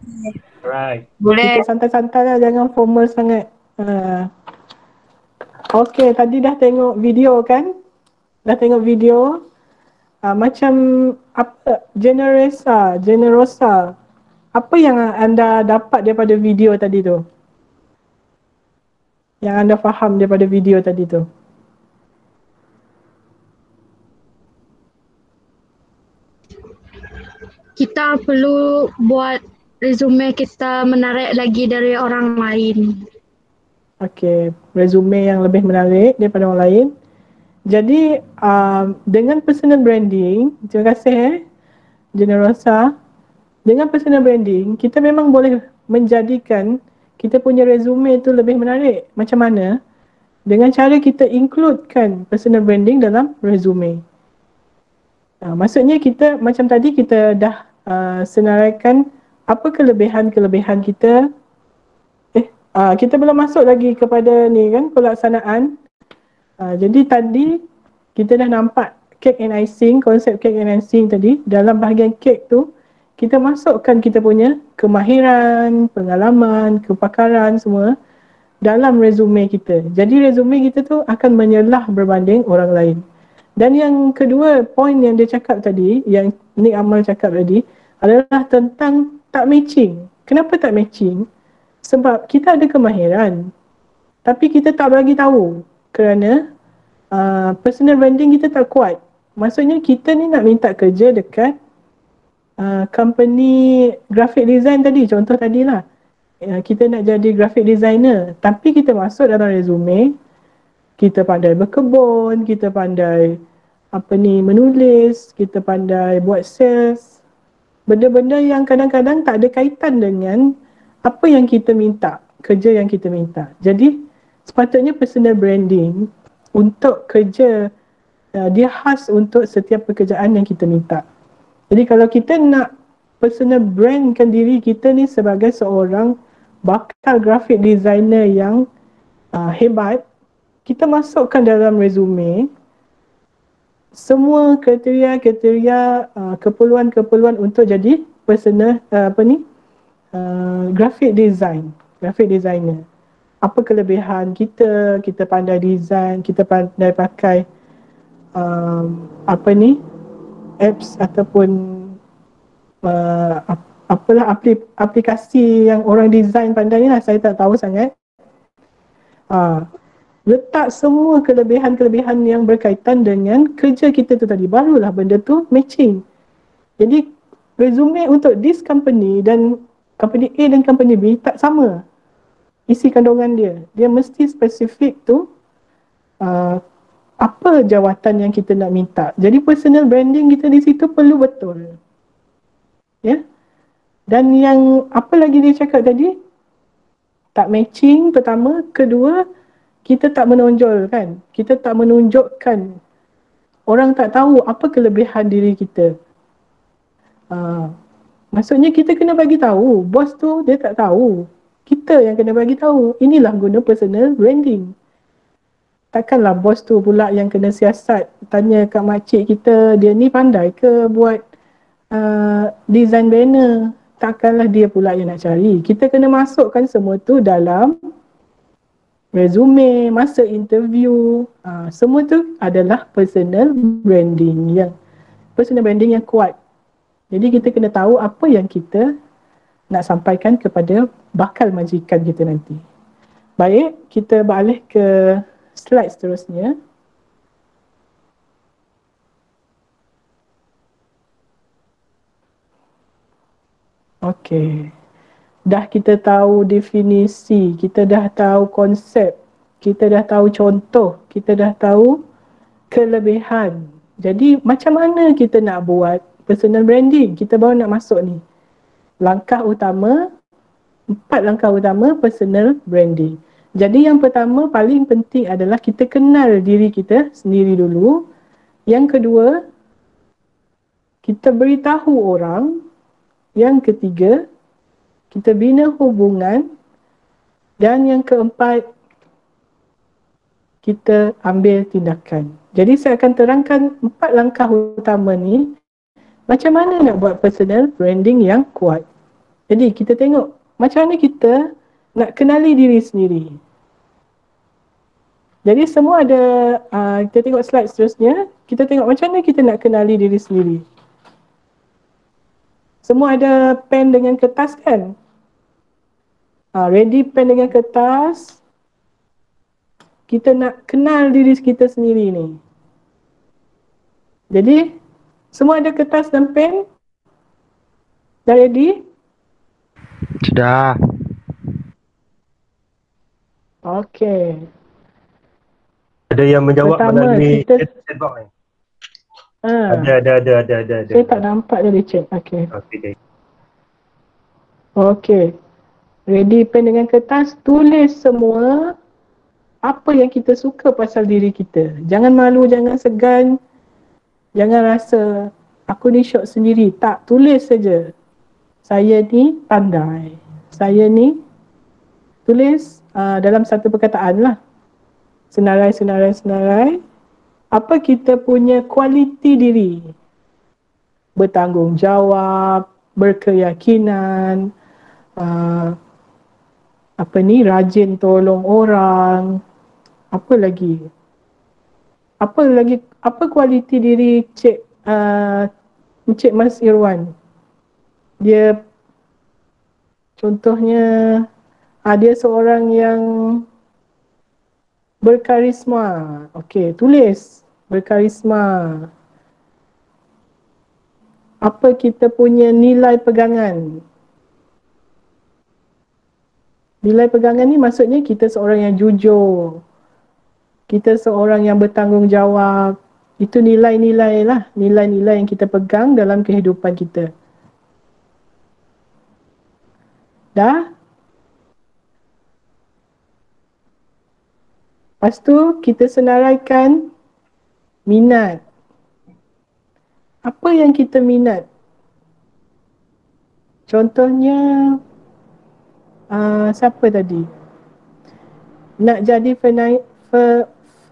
Alright. Kita santai-santai lah, jangan formal sangat. Okey, tadi dah tengok video kan? Dah tengok video. Macam apa generosa. Apa yang anda dapat daripada video tadi tu? Yang anda faham daripada video tadi tu? Kita perlu buat resume kita menarik lagi dari orang lain. Okey, resume yang lebih menarik daripada orang lain. Jadi dengan personal branding, terima kasih Generosa. Dengan personal branding, kita memang boleh menjadikan kita punya resume tu lebih menarik. Macam mana? Dengan cara kita includekan personal branding dalam resume. Maksudnya kita, macam tadi kita dah senaraikan apa kelebihan-kelebihan kita. Kita belum masuk lagi kepada ni kan, pelaksanaan. Jadi tadi kita dah nampak cake and icing, konsep cake and icing tadi. Dalam bahagian cake tu, kita masukkan kita punya kemahiran, pengalaman, kepakaran semua dalam resume kita. Jadi resume kita tu akan menyelah berbanding orang lain. Dan yang kedua, poin yang dia cakap tadi, yang Nick Amal cakap tadi, adalah tentang tak matching. Kenapa tak matching? Sebab kita ada kemahiran, tapi kita tak bagi tahu kerana personal branding kita tak kuat. Maksudnya kita ni nak minta kerja dekat company graphic design tadi, contoh tadilah. Kita nak jadi graphic designer, tapi kita masuk dalam resume, kita pandai berkebun, kita pandai menulis, kita pandai buat sales. Benda-benda yang kadang-kadang tak ada kaitan dengan apa yang kita minta, kerja yang kita minta. Jadi sepatutnya personal branding untuk kerja dia khas untuk setiap pekerjaan yang kita minta. Jadi kalau kita nak personal brandkan diri kita ni sebagai seorang bakal graphic designer yang hebat, kita masukkan dalam resume semua kriteria-kriteria keperluan-keperluan untuk jadi personal graphic designer. Apa kelebihan kita pandai design, kita pandai pakai apps ataupun aplikasi yang orang design pandai ni lah, saya tak tahu sangat. Letak semua kelebihan-kelebihan yang berkaitan dengan kerja kita tu tadi, barulah benda tu matching. Jadi resume untuk this company dan company A dan company B tak sama isi kandungan dia. Dia mesti spesifik tu apa jawatan yang kita nak minta. Jadi personal branding kita di situ perlu betul. Ya. Dan yang apa lagi dia cakap tadi? Tak matching pertama, kedua kita tak menonjolkan. Kita tak menunjukkan. Orang tak tahu apa kelebihan diri kita. Maksudnya kita kena bagi tahu. Bos tu dia tak tahu. Kita yang kena bagi tahu. Inilah guna personal branding. Takkanlah bos tu pula yang kena siasat, tanya kat makcik kita, dia ni pandai ke buat design banner. Takkanlah dia pula yang nak cari. Kita kena masukkan semua tu dalam resume, masa interview. Semua tu adalah personal branding yang kuat. Jadi kita kena tahu apa yang kita nak sampaikan kepada bakal majikan kita nanti. Baik, kita beralih ke slide seterusnya. Okey. Dah kita tahu definisi, kita dah tahu konsep kita dah tahu contoh, kita dah tahu kelebihan. Jadi macam mana kita nak buat personal branding? Kita baru nak masuk ni. Langkah utama, 4 langkah utama personal branding. Jadi yang pertama paling penting adalah kita kenal diri kita sendiri dulu. Yang kedua, kita beritahu orang. Yang ketiga, kita bina hubungan. Dan yang keempat, kita ambil tindakan. Jadi saya akan terangkan 4 langkah utama ni, macam mana nak buat personal branding yang kuat. Jadi kita tengok macam mana kita nak kenali diri sendiri. Jadi semua ada, kita tengok slide seterusnya, kita tengok macam mana kita nak kenali diri sendiri. Semua ada pen dengan kertas kan? Ready pen dengan kertas. Kita nak kenal diri kita sendiri ni. Jadi, semua ada kertas dan pen? Dah ready? Sudah. Okey. Ada yang menjawab Pertama, melalui kita- chat box ni? Ah, Ada. saya tak nampak dari chat. Okey. Okey. Okey. Ready pen dengan kertas, tulis semua apa yang kita suka pasal diri kita. Jangan malu, jangan segan. Jangan rasa aku ni syok sendiri. Tak, tulis saja. Saya ni pandai. Saya ni tulis dalam satu perkataan lah. Senarai. Apa kita punya kualiti diri? Bertanggungjawab, berkeyakinan, rajin tolong orang. Apa lagi? Apa kualiti diri Encik Mas Irwan? Dia contohnya dia seorang yang berkarisma. Okey, tulis berkarisma. Apa kita punya nilai pegangan? Nilai pegangan ni maksudnya kita seorang yang jujur. Kita seorang yang bertanggungjawab. Itu nilai-nilai lah. Nilai-nilai yang kita pegang dalam kehidupan kita. Dah? Lepas tu kita senaraikan minat. Apa yang kita minat? Contohnya, siapa tadi? Nak jadi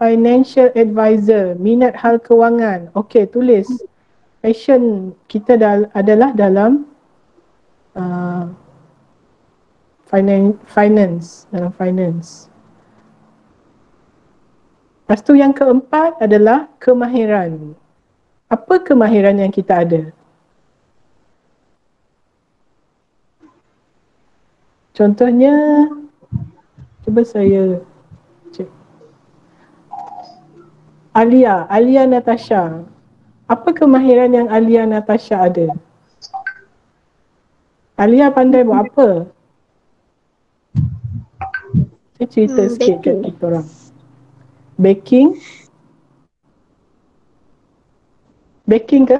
financial advisor, minat hal kewangan. Okey, tulis. Passion kita adalah dalam finance. Lepas tu yang keempat adalah kemahiran. Apa kemahiran yang kita ada? Contohnya, cuba saya cek. Alia Natasha. Apa kemahiran yang Alia Natasha ada? Alia pandai buat apa? Saya cerita sikit kat kita orang. Baking? Baking ke?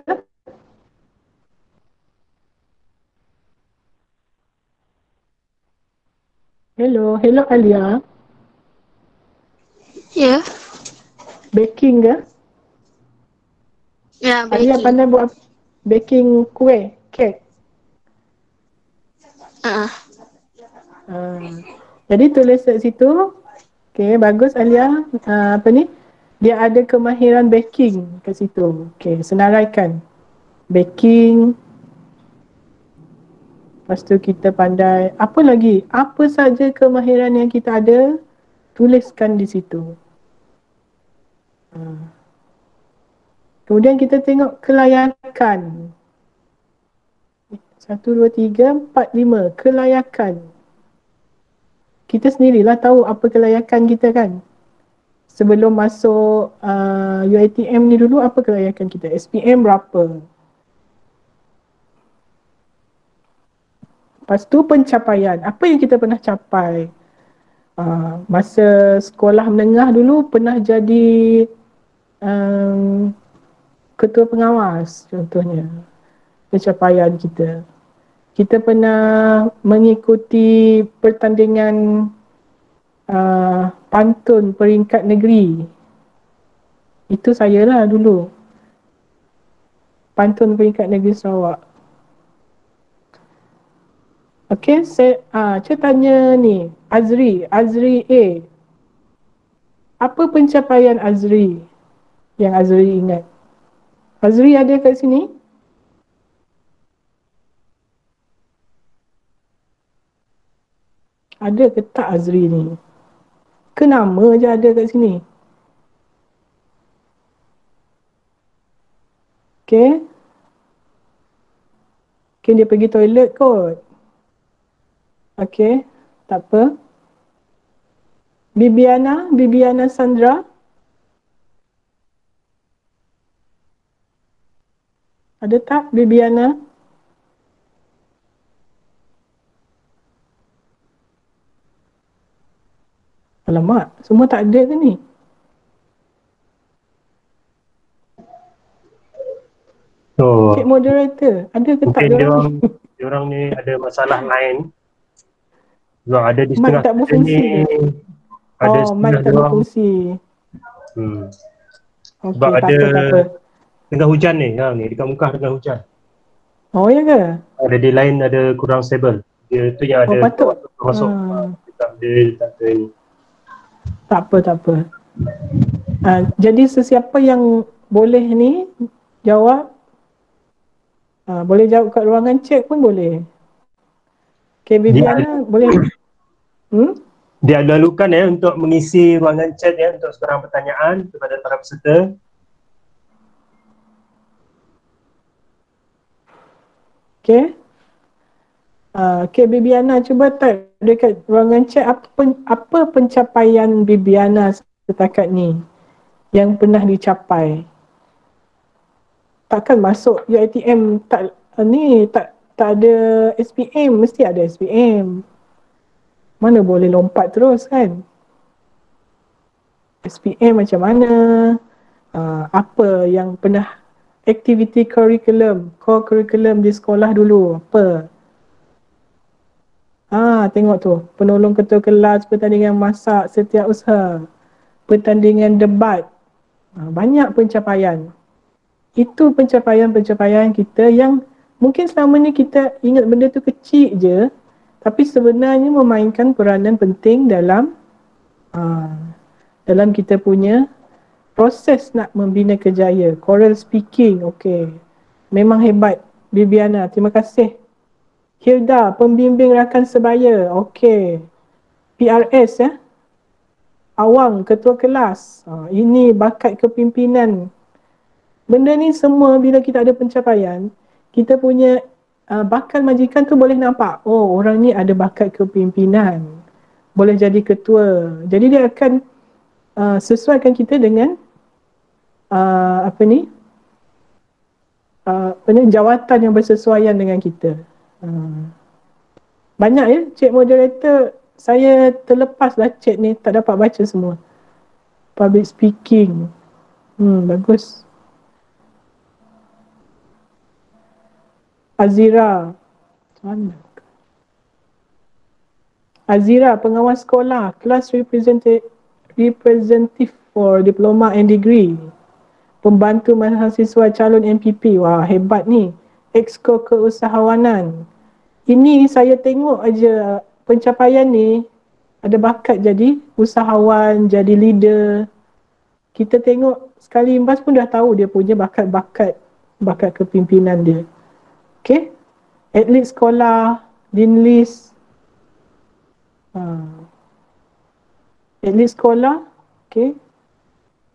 Hello Alia. Ya. Baking ke? Ya, Alia baking. pandai buat baking kuih, kek. Jadi tulis kat situ. Okay, bagus Alia. Dia ada kemahiran baking kat situ. Okay, senaraikan. Baking. Lepas tu kita pandai. Apa lagi? Apa saja kemahiran yang kita ada, tuliskan di situ. Kemudian kita tengok kelayakan. 1, 2, 3, 4, 5. Kelayakan. Kita sendirilah tahu apa kelayakan kita kan. Sebelum masuk UiTM ni dulu, apa kelayakan kita? SPM berapa? Lepas tu pencapaian. Apa yang kita pernah capai? Masa sekolah menengah dulu pernah jadi ketua pengawas contohnya, pencapaian kita. Kita pernah mengikuti pertandingan pantun peringkat negeri. Itu saya lah dulu. Pantun peringkat negeri Sarawak. Okey, saya tanya ni, Azri A. Apa pencapaian Azri yang Azri ingat? Azri ada kat sini? Ada ke tak Azri ni? Ke nama je ada kat sini? Okay. Okay, dia pergi toilet kot. Okay, tak apa. Bibiana Sandra. Ada tak Bibiana? Alamak, semua tak ada ke ni? Cik moderator, ada ke tak mungkin diorang ni ada masalah lain. Diorang ada di setengah tak berfungsi ni. Ada mic tak berfungsi. Okay, Sebab tak ada apa. tengah hujan ni, dekat muka tengah hujan. Oh ya ke? Ada di line ada kurang stable. Dia tu yang ada patut masuk. Dia tak ni. Tak apa. Jadi sesiapa yang boleh ni jawab, boleh jawab kat ruangan chat pun boleh. Okay, Bibiana boleh. Dia lalukan untuk mengisi ruangan chat untuk sebarang pertanyaan kepada para peserta. Okay. Okay, Bibiana cuba type dekat ruangan chat apa pencapaian Bibiana setakat ni yang pernah dicapai. Takkan masuk UiTM tak ada SPM, mesti ada SPM. Mana boleh lompat terus kan? SPM macam mana? Apa yang pernah aktiviti core curriculum di sekolah dulu, apa? Tengok tu, penolong ketua kelas, pertandingan masak, setiausaha, pertandingan debat. Banyak pencapaian. Itu pencapaian-pencapaian kita yang mungkin selama ni kita ingat benda tu kecil je, tapi sebenarnya memainkan peranan penting dalam kita punya proses nak membina kerjaya. Choral speaking, okey. Memang hebat Bibiana, terima kasih. Hilda, pembimbing rakan sebaya, okey. PRS Awang, ketua kelas. Ini bakat kepimpinan. Benda ni semua bila kita ada pencapaian, kita punya bakal majikan tu boleh nampak, oh orang ni ada bakat kepimpinan, boleh jadi ketua. Jadi dia akan sesuaikan kita dengan jawatan yang bersesuaian dengan kita. Banyak ya, Cik Moderator, saya terlepas lah chat ni, tak dapat baca semua. Public speaking, bagus. Azira, pengawas sekolah, class representative for diploma and degree, pembantu mahasiswa calon MPP. Wah, hebat ni. Exco keusahawanan. Ini saya tengok aja pencapaian ni, ada bakat jadi usahawan, jadi leader. Kita tengok sekali imbas pun dah tahu dia punya bakat kepimpinan dia. Okay, atlet sekolah, dean list, atlet sekolah, okay.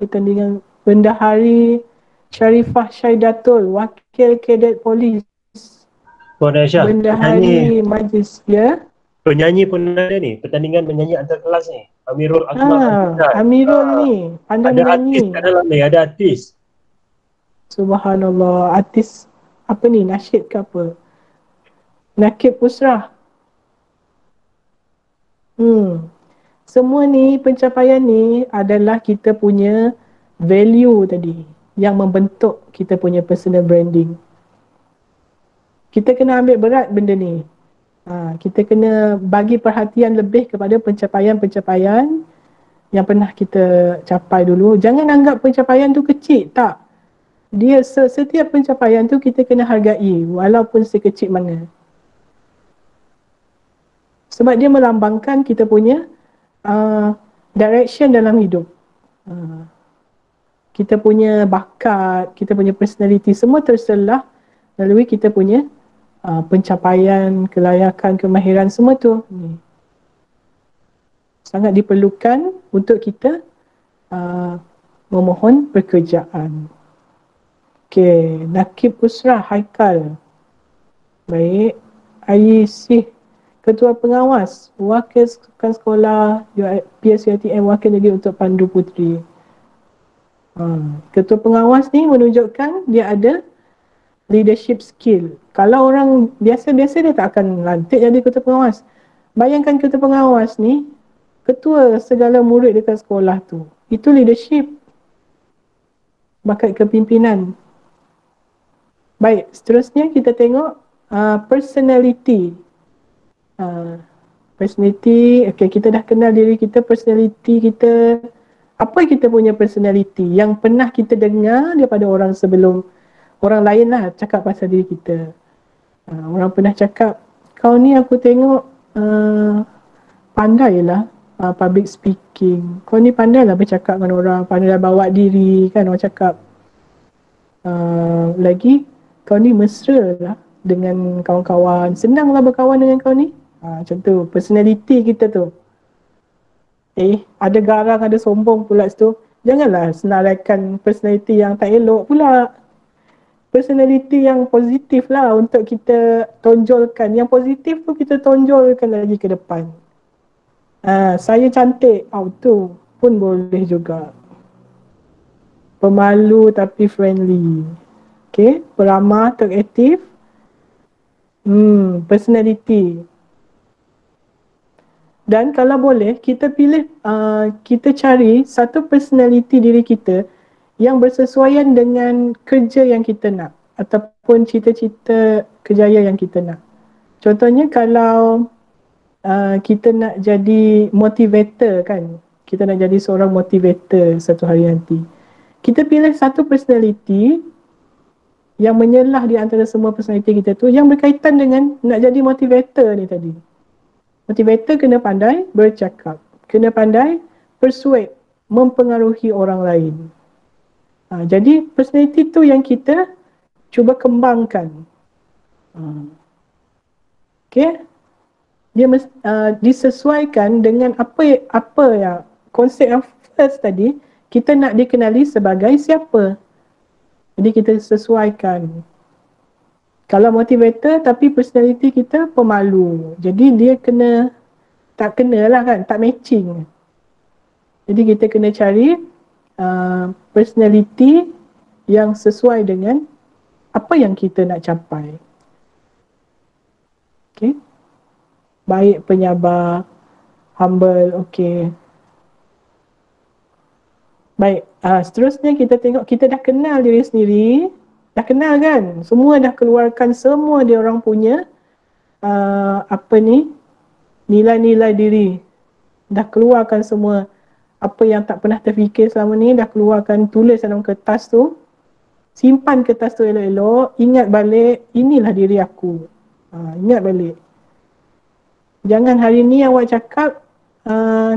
Pertandingan bendahari, Sharifah Syaidatul, wakil kadet polis, bendahari majlis, penyanyi pun ada ni, pertandingan menyanyi antar kelas ni. Amirul Akmal. Amirul ni, pandai menyanyi. Ada artis kat dalam ni, ada artis. Subhanallah, artis apa ni, nasyid ke apa? Nakib Pusrah. Semua ni, pencapaian ni adalah kita punya value tadi yang membentuk kita punya personal branding. Kita kena ambil berat benda ni. Kita kena bagi perhatian lebih kepada pencapaian-pencapaian yang pernah kita capai dulu. Jangan anggap pencapaian tu kecil, tak. Dia setiap pencapaian tu kita kena hargai walaupun sekecil mana. Sebab dia melambangkan kita punya direction dalam hidup. Kita punya bakat, kita punya personality, semua terselah melalui kita punya pencapaian, kelayakan, kemahiran, semua tu sangat diperlukan untuk kita memohon pekerjaan. Okey, Nakib Usrah Haikal. Baik, IEC Ketua Pengawas, Wakilkan Sekolah PSUiTM Wakil Negeri untuk Pandu Puteri. Ketua Pengawas ni menunjukkan dia ada leadership skill. Kalau orang biasa-biasa dia tak akan lantik jadi Ketua Pengawas. Bayangkan Ketua Pengawas ni ketua segala murid dekat sekolah tu. Itu leadership. Bakat kepimpinan. Baik, seterusnya kita tengok personality. Personality, okay, kita dah kenal diri kita, personality kita. Apa kita punya personality yang pernah kita dengar daripada orang sebelum, orang lain lah cakap pasal diri kita. Orang pernah cakap, kau ni aku tengok pandai lah public speaking. Kau ni pandai lah bercakap dengan orang, pandai lah bawa diri kan orang cakap. Lagi, kau ni mesra lah dengan kawan-kawan, senang lah berkawan dengan kau ni. Macam tu, personality kita tu. Ada garang, ada sombong pula situ. Janganlah senaraikan personality yang tak elok pula. Personality yang positif lah untuk kita tonjolkan. Yang positif tu kita tonjolkan lagi ke depan. Saya cantik, tu pun boleh juga. Pemalu tapi friendly. Okay, peramah, teraktif. Personality. Dan kalau boleh, kita pilih, kita cari satu personality diri kita yang bersesuaian dengan kerja yang kita nak ataupun cita-cita kerjaya yang kita nak. Contohnya kalau kita nak jadi motivator kan, kita nak jadi seorang motivator satu hari nanti. Kita pilih satu personality yang menyelah di antara semua personality kita tu yang berkaitan dengan nak jadi motivator ni tadi. Motivator kena pandai bercakap, kena pandai persuade, mempengaruhi orang lain. Jadi personality tu yang kita cuba kembangkan. Okay, dia disesuaikan dengan apa yang konsep yang first tadi, kita nak dikenali sebagai siapa. Jadi kita sesuaikan. Kalau motivator tapi personality kita pemalu, jadi dia tak kena lah kan, tak matching. Jadi kita kena cari personality yang sesuai dengan apa yang kita nak capai. Okay. Baik, penyabar, humble, okay. Baik, seterusnya kita tengok, kita dah kenal diri sendiri. Dah kenal kan? Semua dah keluarkan semua dia orang punya nilai-nilai diri. Dah keluarkan semua apa yang tak pernah terfikir selama ni, dah keluarkan, tulis dalam kertas tu. Simpan kertas tu elok-elok, ingat balik, inilah diri aku. Ingat balik. Jangan hari ni awak cakap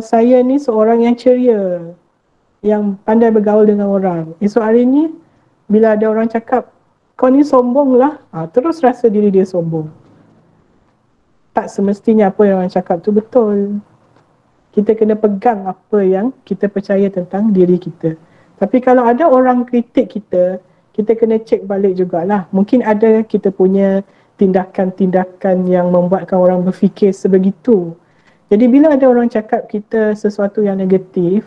saya ni seorang yang ceria, yang pandai bergaul dengan orang. Esok hari ni bila ada orang cakap, kau ni sombong lah, terus rasa diri dia sombong. Tak semestinya apa yang orang cakap tu betul. Kita kena pegang apa yang kita percaya tentang diri kita. Tapi kalau ada orang kritik kita, kita kena cek balik jugalah. Mungkin ada kita punya tindakan-tindakan yang membuatkan orang berfikir sebegitu. Jadi bila ada orang cakap kita sesuatu yang negatif,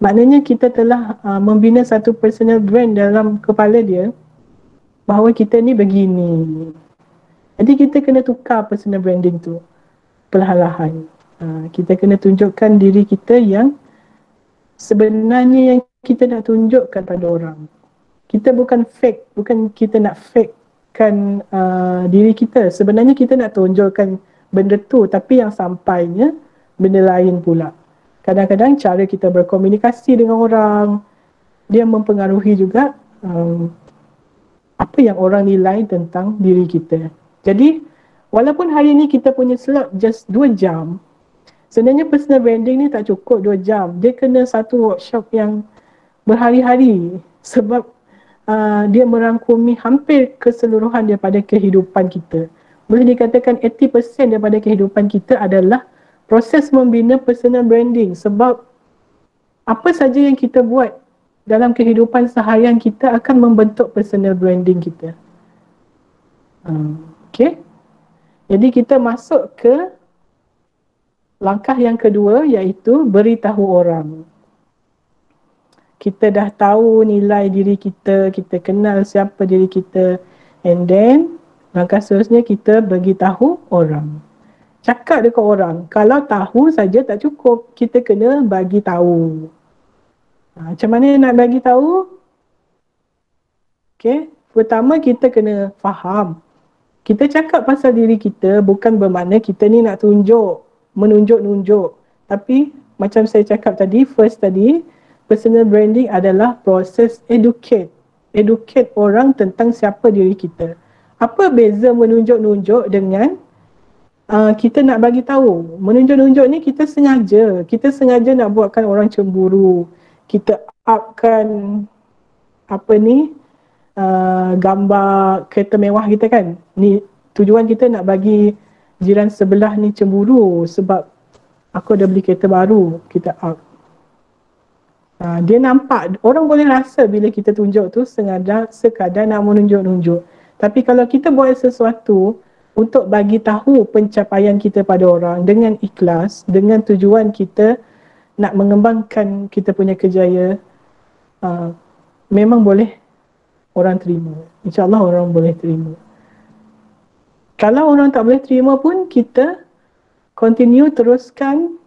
maknanya kita telah membina satu personal brand dalam kepala dia bahawa kita ni begini. Jadi kita kena tukar personal branding tu perlahan-lahan. Kita kena tunjukkan diri kita yang sebenarnya yang kita nak tunjukkan pada orang. Kita bukan fake, bukan kita nak fakekan diri kita. Sebenarnya kita nak tunjukkan benda tu, tapi yang sampainya benda lain pula. Kadang-kadang cara kita berkomunikasi dengan orang, dia mempengaruhi juga apa yang orang nilai tentang diri kita. Jadi, walaupun hari ni kita punya slot just 2 jam, sebenarnya personal branding ni tak cukup 2 jam. Dia kena satu workshop yang berhari-hari sebab dia merangkumi hampir keseluruhan daripada kehidupan kita. Boleh dikatakan 80% daripada kehidupan kita adalah proses membina personal branding, sebab apa saja yang kita buat dalam kehidupan seharian kita akan membentuk personal branding kita. Okay. Jadi kita masuk ke langkah yang kedua, iaitu beritahu orang. Kita dah tahu nilai diri kita, kita kenal siapa diri kita, and then langkah seterusnya kita beritahu orang. Cakap dekat orang. Kalau tahu saja tak cukup, kita kena bagi tahu. Macam mana nak bagi tahu? Okay. Pertama kita kena faham. Kita cakap pasal diri kita bukan bermakna kita ni nak menunjuk-nunjuk. Tapi macam saya cakap tadi, personal branding adalah proses educate. Educate orang tentang siapa diri kita. Apa beza menunjuk-nunjuk dengan kita nak bagi tahu? Menunjuk-nunjuk ni kita sengaja nak buatkan orang cemburu. Kita upkan gambar kereta mewah kita kan. Ni tujuan kita nak bagi jiran sebelah ni cemburu sebab aku dah beli kereta baru, kita up. Dia nampak, orang boleh rasa bila kita tunjuk tu sekadar nak menunjuk-nunjuk. Tapi kalau kita buat sesuatu untuk bagi tahu pencapaian kita pada orang dengan ikhlas, dengan tujuan kita nak mengembangkan kita punya kejayaan, memang boleh orang terima. InsyaAllah orang boleh terima. Kalau orang tak boleh terima pun, kita continue teruskan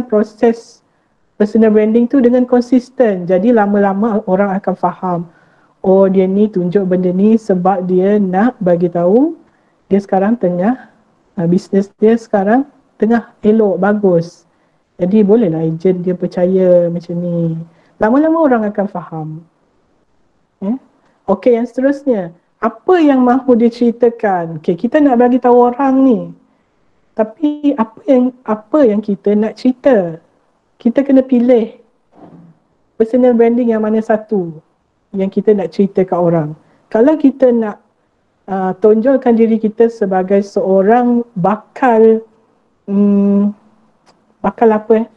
proses personal branding tu dengan konsisten. Jadi lama-lama orang akan faham, oh dia ni tunjuk benda ni sebab dia nak bagi tahu dia sekarang tengah bisnes dia sekarang tengah elok, bagus. Jadi bolehlah ejen dia percaya macam ni. Lama-lama orang akan faham. Okey, yang seterusnya, apa yang mahu diceritakan? Okey, kita nak bagi tahu orang ni. Tapi apa yang kita nak cerita? Kita kena pilih personal branding yang mana satu yang kita nak cerita kat orang. Kalau kita nak tonjolkan diri kita sebagai seorang bakal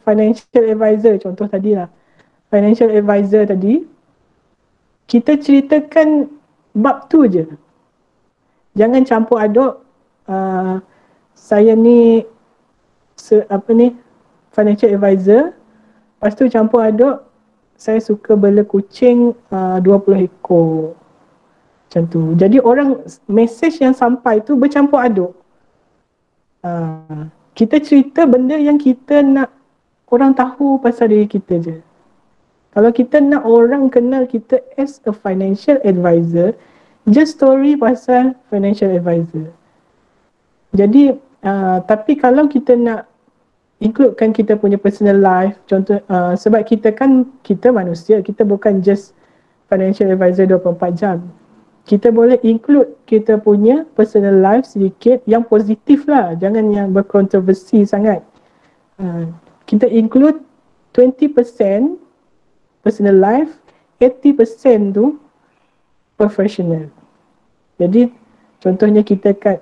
financial advisor, contoh tadi lah, financial advisor tadi, kita ceritakan bab tu je. Jangan campur aduk saya ni financial advisor, lepas tu campur aduk saya suka bela kucing 20 ekor. Macam tu. Jadi orang, message yang sampai tu bercampur aduk. Kita cerita benda yang kita nak orang tahu pasal diri kita je. Kalau kita nak orang kenal kita as a financial advisor, just story pasal financial advisor. Jadi, tapi kalau kita nak includekan kita punya personal life, contoh, sebab kita manusia, kita bukan just financial advisor 24 jam. Kita boleh include kita punya personal life sedikit yang positif lah, jangan yang berkontroversi sangat. Kita include 20% personal life, 80% tu professional. Jadi contohnya kita kat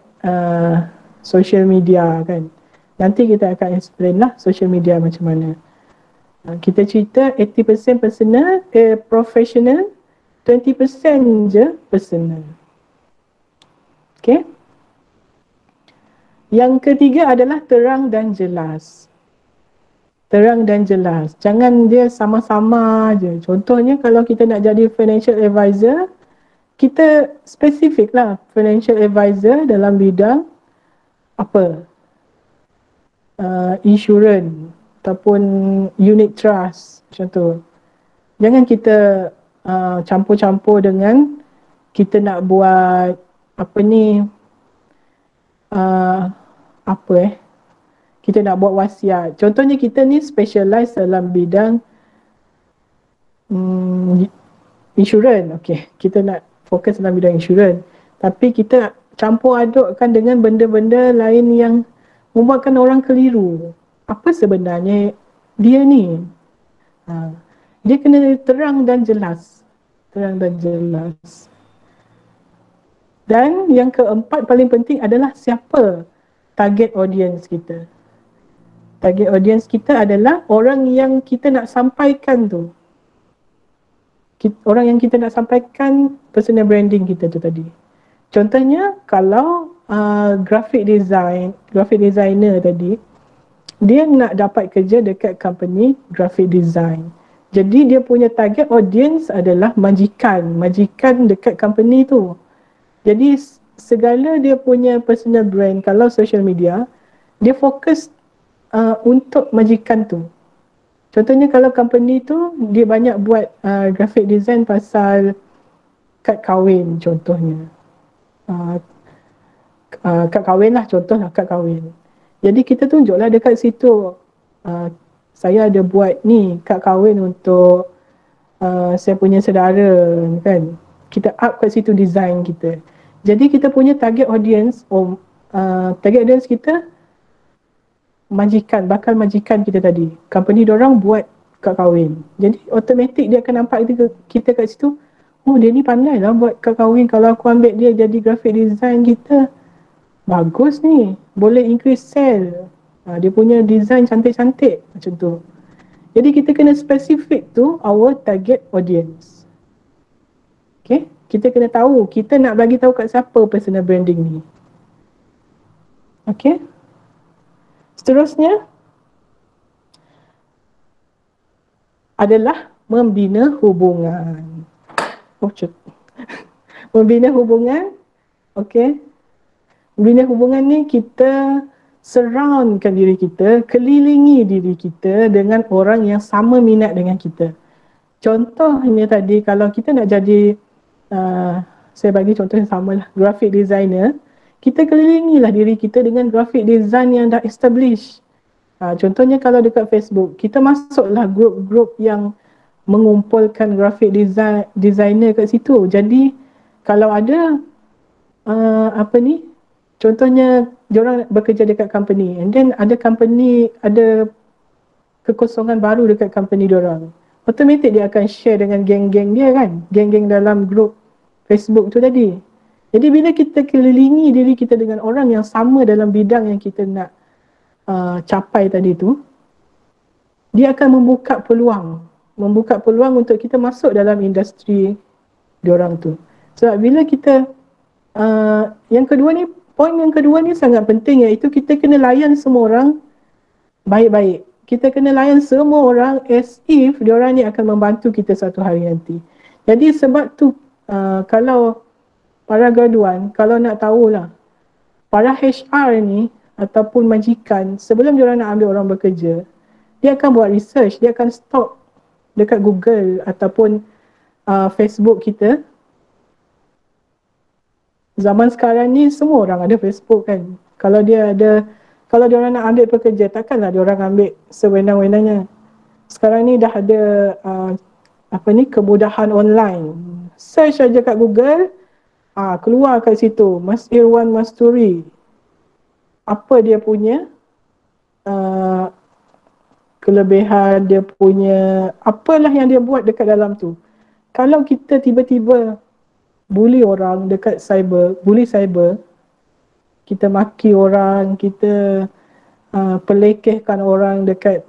social media kan, nanti kita akan explain lah social media macam mana. Kita cerita 80% professional, 20% je personal. Okay. Yang ketiga adalah terang dan jelas. Terang dan jelas. Jangan dia sama-sama je. Contohnya kalau kita nak jadi financial advisor, kita spesifik lah financial advisor dalam bidang apa. insurans ataupun unit trust macam tu. Jangan kita campur-campur dengan kita nak buat apa ni kita nak buat wasiat. Contohnya kita ni specialize dalam bidang insurans. Okey, kita nak fokus dalam bidang insurans. Tapi kita campur adukkan dengan benda-benda lain yang membuatkan orang keliru. Apa sebenarnya dia ni? Dia kena terang dan jelas. Terang dan jelas. Dan yang keempat paling penting adalah siapa target audience kita. Target audience kita adalah orang yang kita nak sampaikan tu. Orang yang kita nak sampaikan personal branding kita tu tadi. Contohnya kalau graphic designer tadi, dia nak dapat kerja dekat company graphic design. Jadi dia punya target audience adalah majikan dekat company tu. Jadi segala dia punya personal brand, kalau social media, dia fokus untuk majikan tu. Contohnya kalau company tu dia banyak buat graphic design pasal kad kahwin contohnya. Kad kahwin lah, contohlah kad kahwin. Jadi kita tunjuklah dekat situ, saya ada buat ni kad kahwin untuk saya punya saudara kan. Kita up kat situ design kita. Jadi kita punya target audience kita bakal majikan kita tadi. Company diorang buat kad kahwin. Jadi automatik dia akan nampak kita kat situ. Oh, dia ni pandai lah buat kad kahwin. Kalau aku ambil dia jadi graphic design kita, bagus ni. Boleh increase sale. Dia punya design cantik-cantik macam tu. Jadi kita kena specific tu our target audience. Okay, kita kena tahu, kita nak bagi tahu kat siapa personal branding ni. Okay. Seterusnya adalah membina hubungan. Membina hubungan. Okay. Membina hubungan ni kita surroundkan diri kita, kelilingi diri kita dengan orang yang sama minat dengan kita. Contohnya tadi kalau kita nak jadi saya bagi contoh yang sama lah, graphic designer, kita kelilingilah diri kita dengan graphic design yang dah established. Contohnya kalau dekat Facebook, kita masuklah grup-grup yang mengumpulkan graphic designer kat situ. Jadi kalau ada contohnya diorang bekerja dekat company and then ada kekosongan baru dekat company diorang, automatik dia akan share dengan geng-geng dia kan, geng-geng dalam grup Facebook tu tadi. Jadi bila kita kelilingi diri kita dengan orang yang sama dalam bidang yang kita nak capai tadi tu, dia akan membuka peluang untuk kita masuk dalam industri diorang tu. Sebab bila kita poin yang kedua ni sangat penting, iaitu kita kena layan semua orang baik-baik. Kita kena layan semua orang as if diorang ni akan membantu kita satu hari nanti. Jadi sebab tu kalau para graduan, kalau nak tahulah, para HR ni ataupun majikan, sebelum diorang nak ambil orang bekerja, dia akan buat research, dia akan stalk dekat Google ataupun Facebook kita. Zaman sekarang ni semua orang ada Facebook kan. Kalau diorang nak ambil pekerja, takkanlah diorang ambil sewenang-wenangnya. Sekarang ni dah ada kemudahan online. Search saja kat Google, keluar kat situ Mas Irwan Masturi. Apa dia punya kelebihan, dia punya apalah yang dia buat dekat dalam tu. Kalau kita tiba-tiba bully orang dekat bully cyber, kita maki orang, kita pelekehkan orang dekat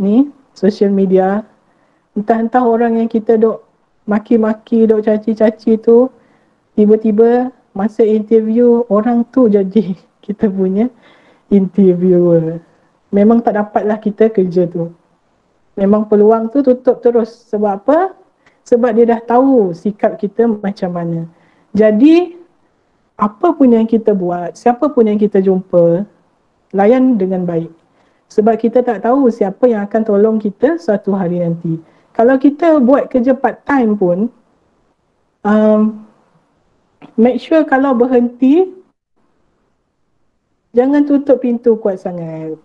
social media, entah-entah orang yang kita dok maki-maki, dok caci-caci tu, tiba-tiba masa interview orang tu jadi kita punya interviewer. Memang tak dapatlah kita kerja tu. Memang peluang tu tutup terus. Sebab apa? Sebab dia dah tahu sikap kita macam mana. Jadi apa pun yang kita buat, siapa pun yang kita jumpa, layan dengan baik. Sebab kita tak tahu siapa yang akan tolong kita suatu hari nanti. Kalau kita buat kerja part time pun, make sure kalau berhenti, jangan tutup pintu kuat sangat.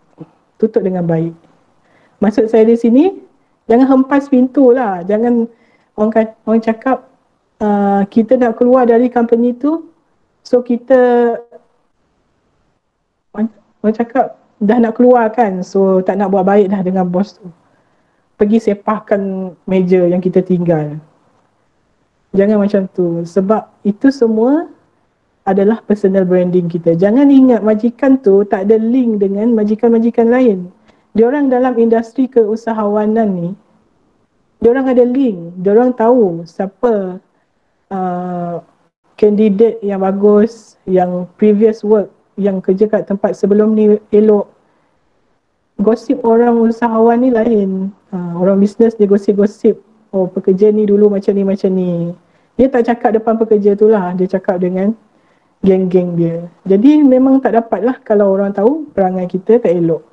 Tutup dengan baik. Maksud saya di sini, jangan hempas pintu lah. Jangan orang cakap kita nak keluar dari company tu, so kita orang cakap dah nak keluar kan, so tak nak buat baik dah dengan bos tu. Pergi sepahkan meja yang kita tinggal. Jangan macam tu. Sebab itu semua adalah personal branding kita. Jangan ingat majikan tu tak ada link dengan majikan-majikan lain. Diorang dalam industri keusahawanan ni, diorang ada link. Diorang tahu siapa kandidat yang bagus, yang previous work, yang kerja kat tempat sebelum ni elok. Gosip orang usahawan ni lain. Orang bisnes dia gosip-gosip. Oh, pekerja ni dulu macam ni. Dia tak cakap depan pekerja tu lah. Dia cakap dengan geng-geng dia. Jadi memang tak dapat lah kalau orang tahu perangai kita tak elok.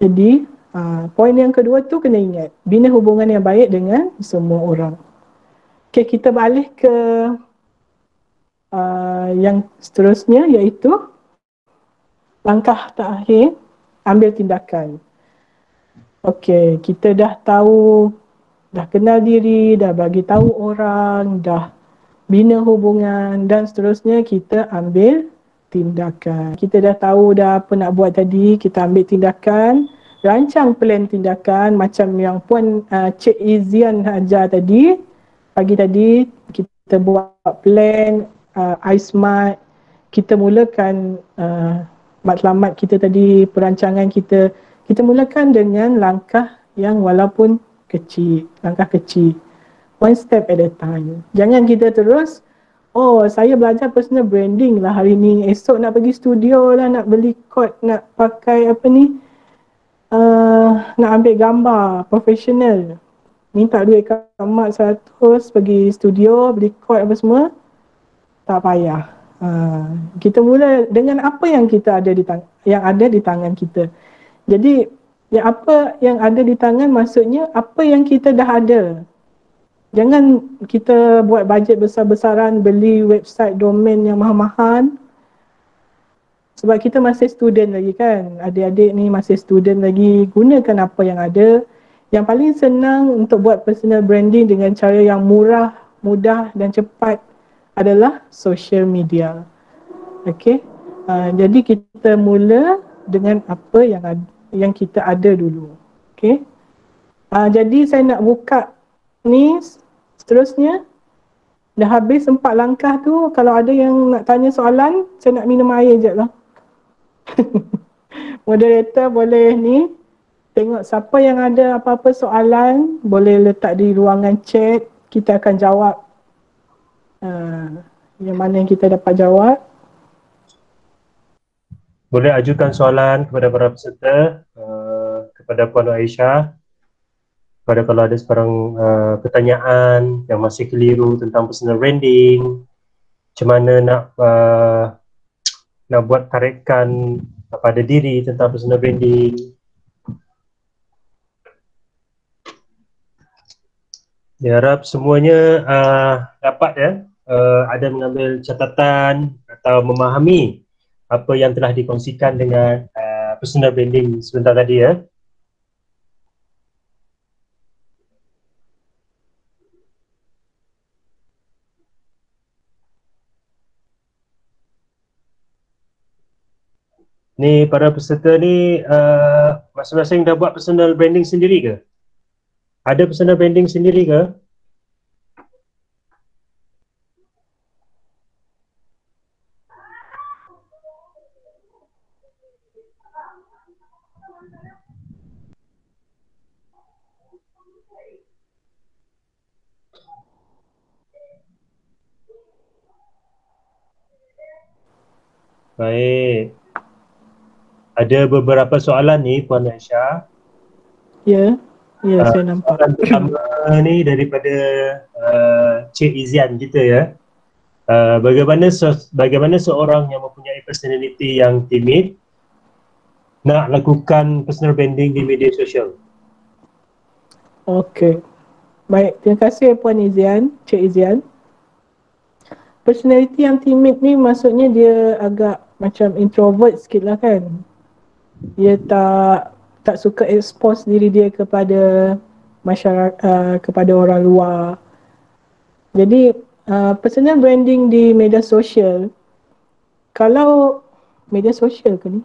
Jadi poin yang kedua tu kena ingat. Bina hubungan yang baik dengan semua orang. Okay, kita balik ke yang seterusnya, iaitu langkah terakhir, ambil tindakan. Okey, kita dah tahu, dah kenal diri, dah bagi tahu orang, dah bina hubungan dan seterusnya, kita ambil tindakan. Kita dah tahu dah apa nak buat tadi, kita ambil tindakan, rancang plan tindakan macam yang Puan Cik Izian ajar tadi. Pagi tadi kita buat plan iSmart, kita mulakan matlamat kita tadi, perancangan kita mulakan dengan langkah yang walaupun kecil, langkah kecil, one step at a time. Jangan kita terus, oh saya belajar personal branding lah hari ni, esok nak pergi studio lah, nak beli coat, nak pakai apa ni, nak ambil gambar profesional, minta duit kat mak 100, pergi studio, beli coat apa semua, tak payah. Kita mula dengan apa yang kita ada yang ada di tangan kita. Jadi yang apa yang ada di tangan maksudnya apa yang kita dah ada. Jangan kita buat bajet besar-besaran, beli website domain yang mahal-mahal. Sebab kita masih student lagi kan. Adik-adik ni masih student lagi. Gunakan apa yang ada. Yang paling senang untuk buat personal branding dengan cara yang murah, mudah dan cepat adalah social media. Okey. Jadi kita mula dengan apa yang kita ada dulu. Okey. Jadi saya nak buka ni seterusnya. Dah habis 4 langkah tu. Kalau ada yang nak tanya soalan, saya nak minum air je lah. Moderator boleh ni tengok siapa yang ada apa-apa soalan, boleh letak di ruangan chat, kita akan jawab. Yang mana yang kita dapat jawab. Boleh ajukan soalan kepada para peserta, kepada Puan Aisyah, pada kalau ada sebarang pertanyaan yang masih keliru tentang personal branding, macam mana nak buat tarikan pada diri tentang personal branding. Diharap semuanya dapat ada mengambil catatan atau memahami apa yang telah dikongsikan dengan personal branding sebentar tadi ya. Ni para peserta ni masing-masing dah buat personal branding sendiri ke? Ada personal branding sendiri ke? Baik. Ada beberapa soalan ni Puan Aisyah. Ya, saya nampak. Soalan pertama ni daripada Cik Izian kita ya. Bagaimana seorang yang mempunyai personality yang timid nak lakukan personal branding di media sosial? Okey. Baik, terima kasih Puan Izian, Cik Izian. Personality yang timid ni maksudnya dia agak macam introvert sikit lah kan. Dia tak suka expose diri dia kepada masyarakat, kepada orang luar. Jadi personal branding di media sosial, kalau media sosial ke ni?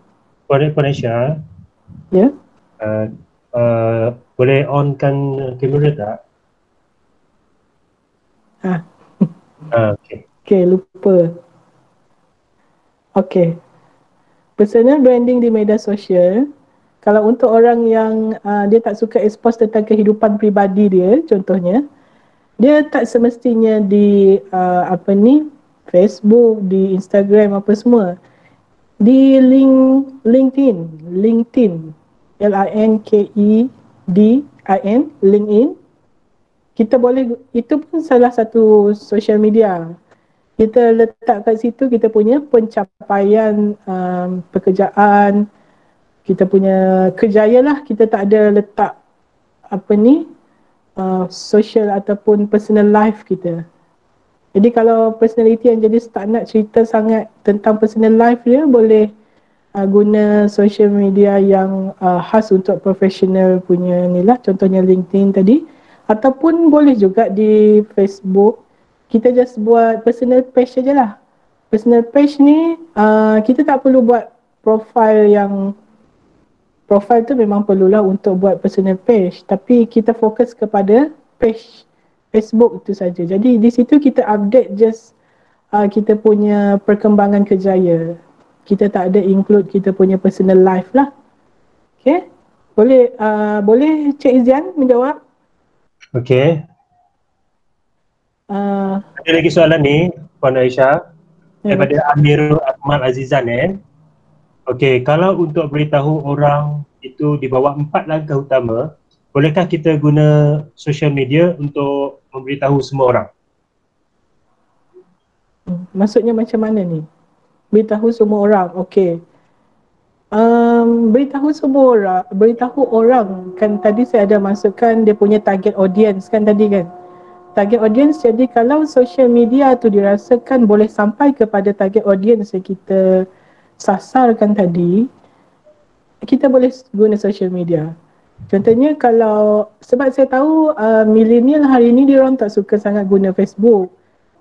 Puan Aisyah, Ya. boleh onkan kamera tak? Okay. Okay, lupa. Okay. Personal branding di media sosial, kalau untuk orang yang dia tak suka expose tentang kehidupan peribadi dia, contohnya, dia tak semestinya di Facebook, di Instagram apa semua. Di LinkedIn, LinkedIn, LinkedIn, kita boleh, itu pun salah satu social media. Kita letak kat situ kita punya pencapaian pekerjaan, kita punya kejayaan lah. Kita tak ada letak social ataupun personal life kita. Jadi kalau personality yang jadi tak nak cerita sangat tentang personal life dia, boleh guna social media yang khas untuk profesional punya ni lah, contohnya LinkedIn tadi. Ataupun boleh juga di Facebook, kita just buat personal page saja lah. Personal page ni kita tak perlu buat profile tu memang perlulah untuk buat personal page, tapi kita fokus kepada page Facebook itu saja. Jadi di situ kita update just kita punya perkembangan kerjaya. Kita tak ada include kita punya personal life lah. Okay? Boleh Cik Izian menjawab? Okay. Ada lagi soalan ni, Puan Aisyah, daripada Amirul Akmal Azizan. Okay, kalau untuk beritahu orang itu di bawah 4 langkah utama, bolehkah kita guna social media untuk memberitahu semua orang? Maksudnya macam mana ni? Beritahu semua orang, okey. Beritahu orang kan tadi saya ada masukkan dia punya target audience kan tadi kan. Target audience, jadi kalau social media tu dirasakan boleh sampai kepada target audience yang kita sasarkan tadi, kita boleh guna social media. Contohnya kalau, sebab saya tahu millennial hari ni dia orang tak suka sangat guna Facebook.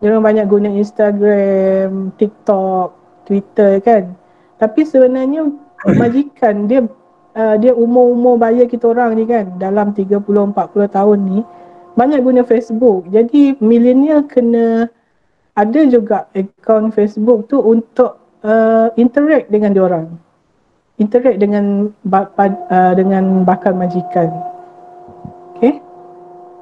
Dia orang banyak guna Instagram, TikTok, Twitter kan. Tapi sebenarnya majikan dia umur-umur baya kita orang ni kan, dalam 30-40 tahun ni banyak guna Facebook. Jadi millennial kena ada juga akaun Facebook tu untuk interact dengan diorang, interact dengan bakal majikan. Okay,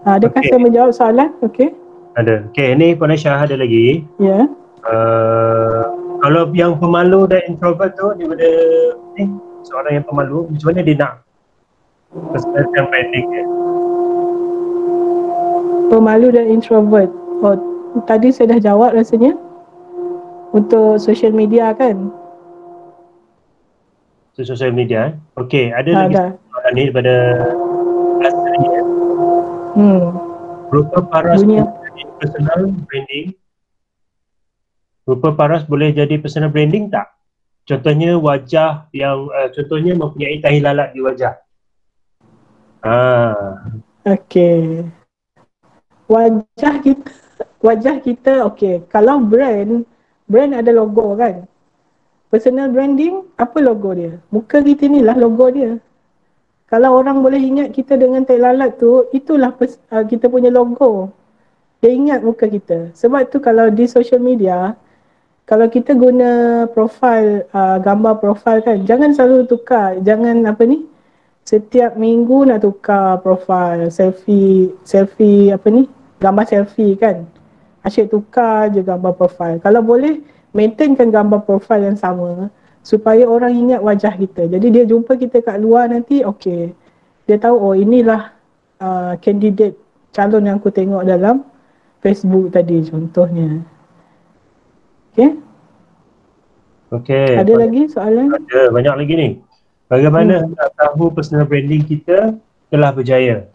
adakah saya menjawab soalan? Okay, ada. Okay, ni Puan Aisyah ada lagi. Ya. Kalau yang pemalu dan introvert tu, daripada seorang yang pemalu, macam mana dia nak personal branding dia? Pemalu dan introvert. Tadi saya dah jawab rasanya. Untuk social media kan? Social media. Okey, ada lagi soalan ni daripada Asri. Rupa paras boleh jadi personal branding? Rupa paras boleh jadi personal branding tak? Contohnya wajah yang contohnya mempunyai tahi lalat di wajah. Okey. Wajah kita okey. Kalau brand ada logo kan. Personal branding, apa logo dia? Muka kita ni lah logo dia. Kalau orang boleh ingat kita dengan tahi lalat tu, itulah kita punya logo. Dia ingat muka kita. Sebab tu kalau di social media, kalau kita guna profile, gambar profile kan, jangan selalu tukar. Jangan setiap minggu nak tukar profile, selfie gambar selfie kan. Asyik tukar je gambar profile. Kalau boleh, maintainkan gambar profile yang sama supaya orang ingat wajah kita. Jadi dia jumpa kita kat luar nanti, okey, dia tahu, oh inilah candidate calon yang aku tengok dalam Facebook tadi contohnya. Okey. Okey. Ada lagi soalan? Ada, banyak lagi ni. Bagaimana nak tahu personal branding kita telah berjaya?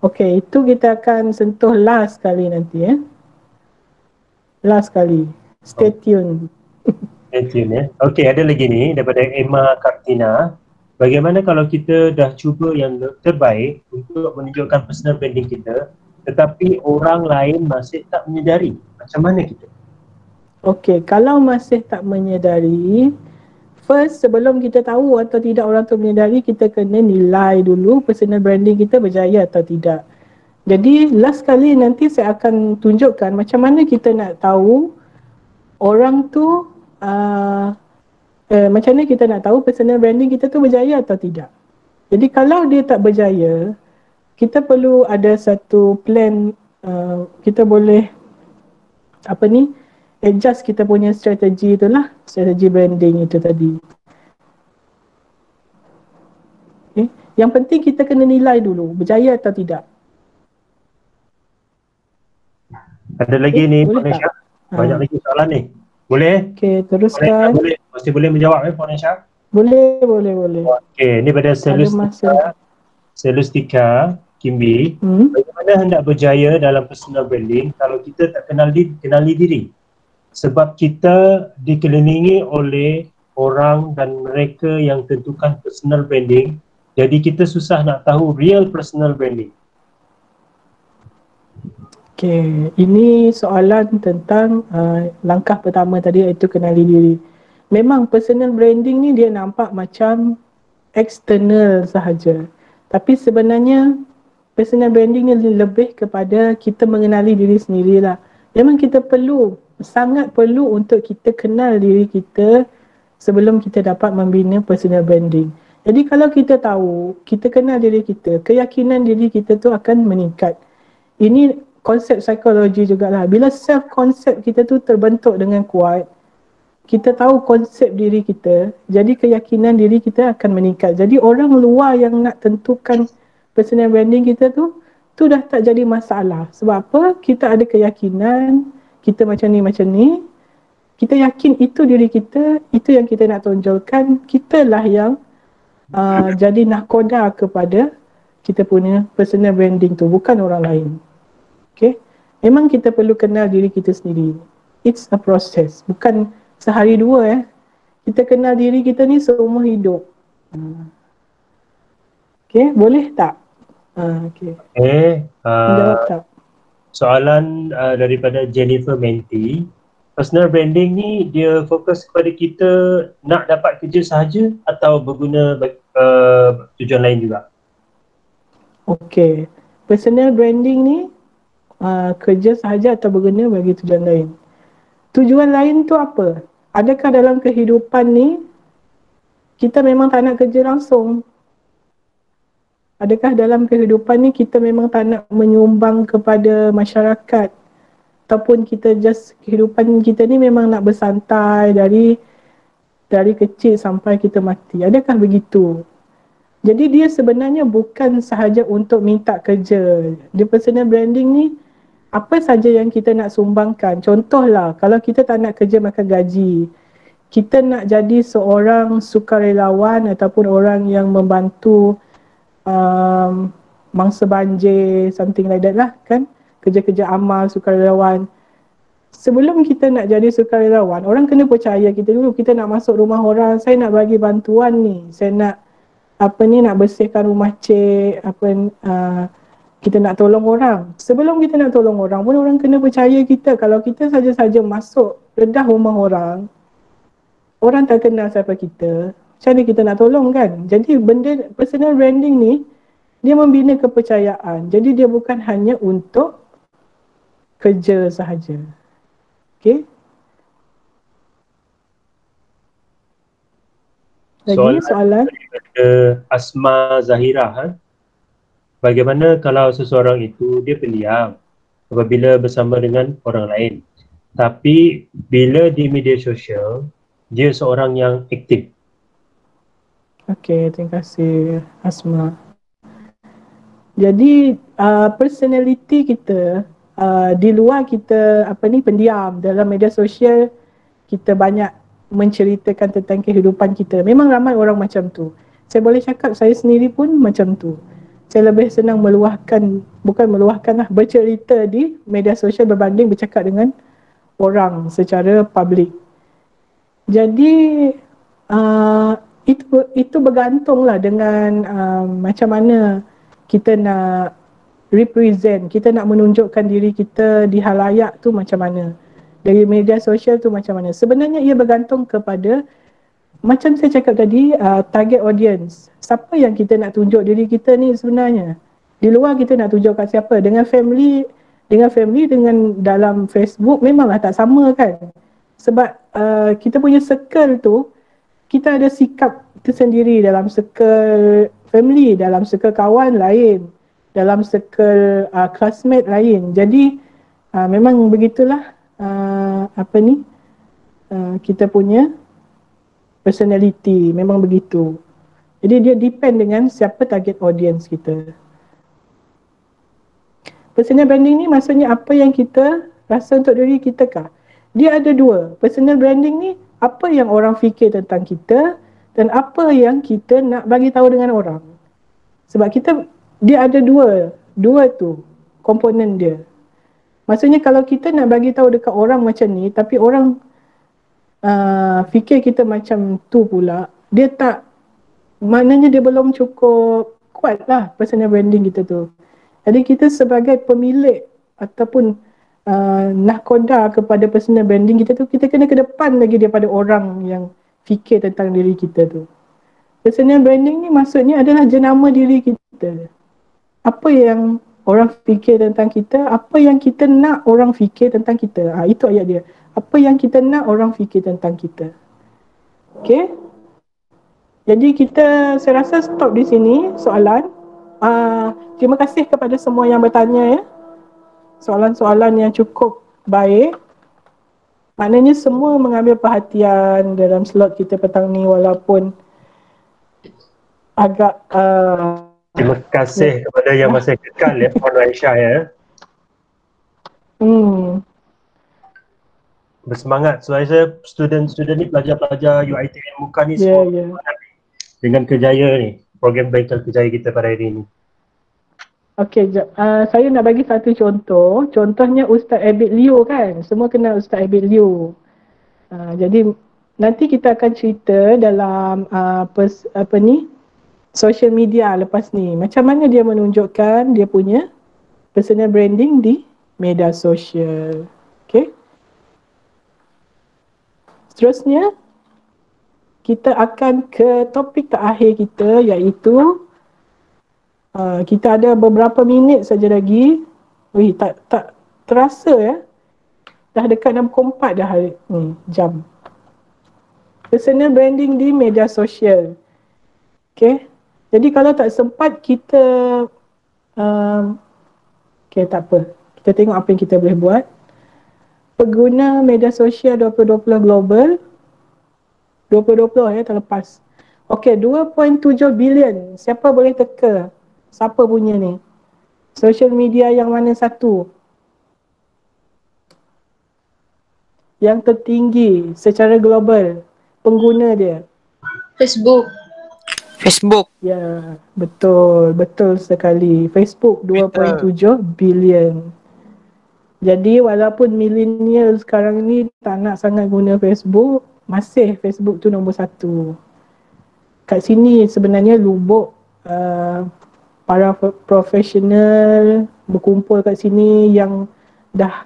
Okey, itu kita akan sentuh last kali nanti Last kali. Stay tune. Stay tune ya. Okey, ada lagi ni daripada Emma Kartina. Bagaimana kalau kita dah cuba yang terbaik untuk menunjukkan personal branding kita, tetapi orang lain masih tak menyedari? Macam mana kita? Okey, kalau masih tak menyedari, first sebelum kita tahu atau tidak orang tu menyedari, kita kena nilai dulu personal branding kita berjaya atau tidak. Jadi last kali nanti saya akan tunjukkan macam mana kita nak tahu orang tu macam mana kita nak tahu personal branding kita tu berjaya atau tidak. Jadi kalau dia tak berjaya, kita perlu ada satu plan, kita boleh adjust kita punya strategi itulah, strategi branding itu tadi. Okay. Yang penting kita kena nilai dulu, berjaya atau tidak. Ada lagi ni Puan Aisyah, banyak lagi soalan ni. Boleh? Okey, teruskan. Masih boleh menjawab Puan Aisyah? Boleh. Okey, ni pada Selustika Kimbi. Bagaimana hendak berjaya dalam personal branding kalau kita tak kenali diri? Sebab kita dikelilingi oleh orang dan mereka yang tentukan personal branding, jadi kita susah nak tahu real personal branding. Okey, ini soalan tentang langkah pertama tadi, iaitu kenali diri. Memang personal branding ni dia nampak macam eksternal sahaja. Tapi sebenarnya personal branding ni lebih kepada kita mengenali diri sendirilah. Memang kita sangat perlu untuk kita kenal diri kita sebelum kita dapat membina personal branding. Jadi kalau kita tahu, kita kenal diri kita, keyakinan diri kita tu akan meningkat. Ini konsep psikologi jugalah. Bila self-concept kita tu terbentuk dengan kuat, kita tahu konsep diri kita, jadi keyakinan diri kita akan meningkat. Jadi orang luar yang nak tentukan personal branding kita tu dah tak jadi masalah. Sebab apa? Kita ada keyakinan, kita macam ni, kita yakin itu diri kita, itu yang kita nak tonjolkan, kitalah yang jadi nakoda kepada kita punya personal branding tu, bukan orang lain. Okay? Memang kita perlu kenal diri kita sendiri. It's a process, bukan sehari dua Kita kenal diri kita ni seumur hidup. Okay, boleh tak? Okay. Jawab tak? Soalan daripada Jennifer Menti. Personal branding ni dia fokus kepada kita nak dapat kerja sahaja atau berguna tujuan lain juga? Okey. Personal branding ni kerja sahaja atau berguna bagi tujuan lain. Tujuan lain tu apa? Adakah dalam kehidupan ni kita memang tak nak kerja langsung? Adakah dalam kehidupan ni kita memang tak nak menyumbang kepada masyarakat? Ataupun kita kehidupan kita ni memang nak bersantai dari kecil sampai kita mati? Adakah begitu? Jadi dia sebenarnya bukan sahaja untuk minta kerja. Dia personal branding ni apa saja yang kita nak sumbangkan. Contohlah, kalau kita tak nak kerja makan gaji, kita nak jadi seorang sukarelawan ataupun orang yang membantu mangsa banjir, something like that lah kan, kerja-kerja amal, sukarelawan. Sebelum kita nak jadi sukarelawan, orang kena percaya kita dulu. Kita nak masuk rumah orang, saya nak bagi bantuan ni, saya nak nak bersihkan rumah cik, kita nak tolong orang. Sebelum kita nak tolong orang pun orang kena percaya kita. Kalau kita saja-saja masuk redah rumah orang, orang tak kenal siapa kita, macam mana kita nak tolong kan? Jadi benda personal branding ni, dia membina kepercayaan. Jadi dia bukan hanya untuk kerja sahaja. Okay? Lagi soalan? Asma Zahira. Bagaimana kalau seseorang itu dia pendiam apabila bersama dengan orang lain, tapi bila di media sosial dia seorang yang aktif? Okey, terima kasih Asma. Jadi personality kita di luar kita pendiam, dalam media sosial kita banyak menceritakan tentang kehidupan kita. Memang ramai orang macam tu. Saya boleh cakap saya sendiri pun macam tu. Saya lebih senang bercerita di media sosial berbanding bercakap dengan orang secara public. Jadi itu bergantunglah dengan macam mana kita nak represent, kita nak menunjukkan diri kita di halayak tu macam mana. Dari media sosial tu macam mana. Sebenarnya ia bergantung kepada, macam saya cakap tadi, target audience. Siapa yang kita nak tunjuk diri kita ni sebenarnya? Di luar kita nak tunjuk kat siapa? Dengan family dengan dalam Facebook memanglah tak sama kan? Sebab kita punya circle tu, kita ada sikap tersendiri dalam circle family, dalam circle kawan lain, dalam circle classmate lain. Jadi memang begitulah kita punya personality, memang begitu. Jadi dia depend dengan siapa target audience kita. Personal branding ni maksudnya apa yang kita rasa untuk diri kita kah? Dia ada dua. Personal branding ni apa yang orang fikir tentang kita dan apa yang kita nak bagi tahu dengan orang. Sebab dia ada dua tu komponen dia. Maksudnya kalau kita nak bagi tahu dekat orang macam ni tapi orang fikir kita macam tu pula, dia tak, maknanya dia belum cukup kuat lah personal branding kita tu. Jadi kita sebagai pemilik ataupun nahkoda kepada personal branding kita tu, kita kena ke depan lagi daripada orang yang fikir tentang diri kita tu. Personal branding ni maksudnya adalah jenama diri kita. Apa yang orang fikir tentang kita, apa yang kita nak orang fikir tentang kita. Itu ayat dia. Apa yang kita nak orang fikir tentang kita. Okay? Jadi saya rasa stop di sini soalan. Terima kasih kepada semua yang bertanya ya. Soalan-soalan yang cukup baik. Maknanya semua mengambil perhatian dalam slot kita petang ni walaupun agak terima kasih kepada yang masih kekal ya, Puan Aisyah ya. Bersemangat. So saya student-student ni, pelajar-pelajar UiTM Muka ni semua dengan kerjaya ni, program bengkel kerjaya kita pada hari ini. Okey, saya nak bagi satu contoh. Contohnya Ustaz Abid Liu kan. Semua kenal Ustaz Abid Liu. Jadi nanti kita akan cerita dalam social media lepas ni. Macam mana dia menunjukkan dia punya personal branding di media sosial. Okey. Seterusnya kita akan ke topik terakhir kita, iaitu kita ada beberapa minit saja lagi. Tak terasa ya. Dah dekat 6.4 dah hari jam. Personal branding di media sosial. Okay. Jadi kalau tak sempat kita tak apa. Kita tengok apa yang kita boleh buat. Pengguna media sosial 2020 global. 2020 ya, terlepas. Okay, 2.7 bilion. Siapa boleh teka? Siapa punya ni? Social media yang mana satu? Yang tertinggi secara global pengguna dia? Facebook. Ya, betul sekali. Facebook 2.7 bilion. Jadi walaupun millennial sekarang ni tak nak sangat guna Facebook, masih Facebook tu nombor satu. Kat sini sebenarnya lubuk para profesional berkumpul kat sini yang dah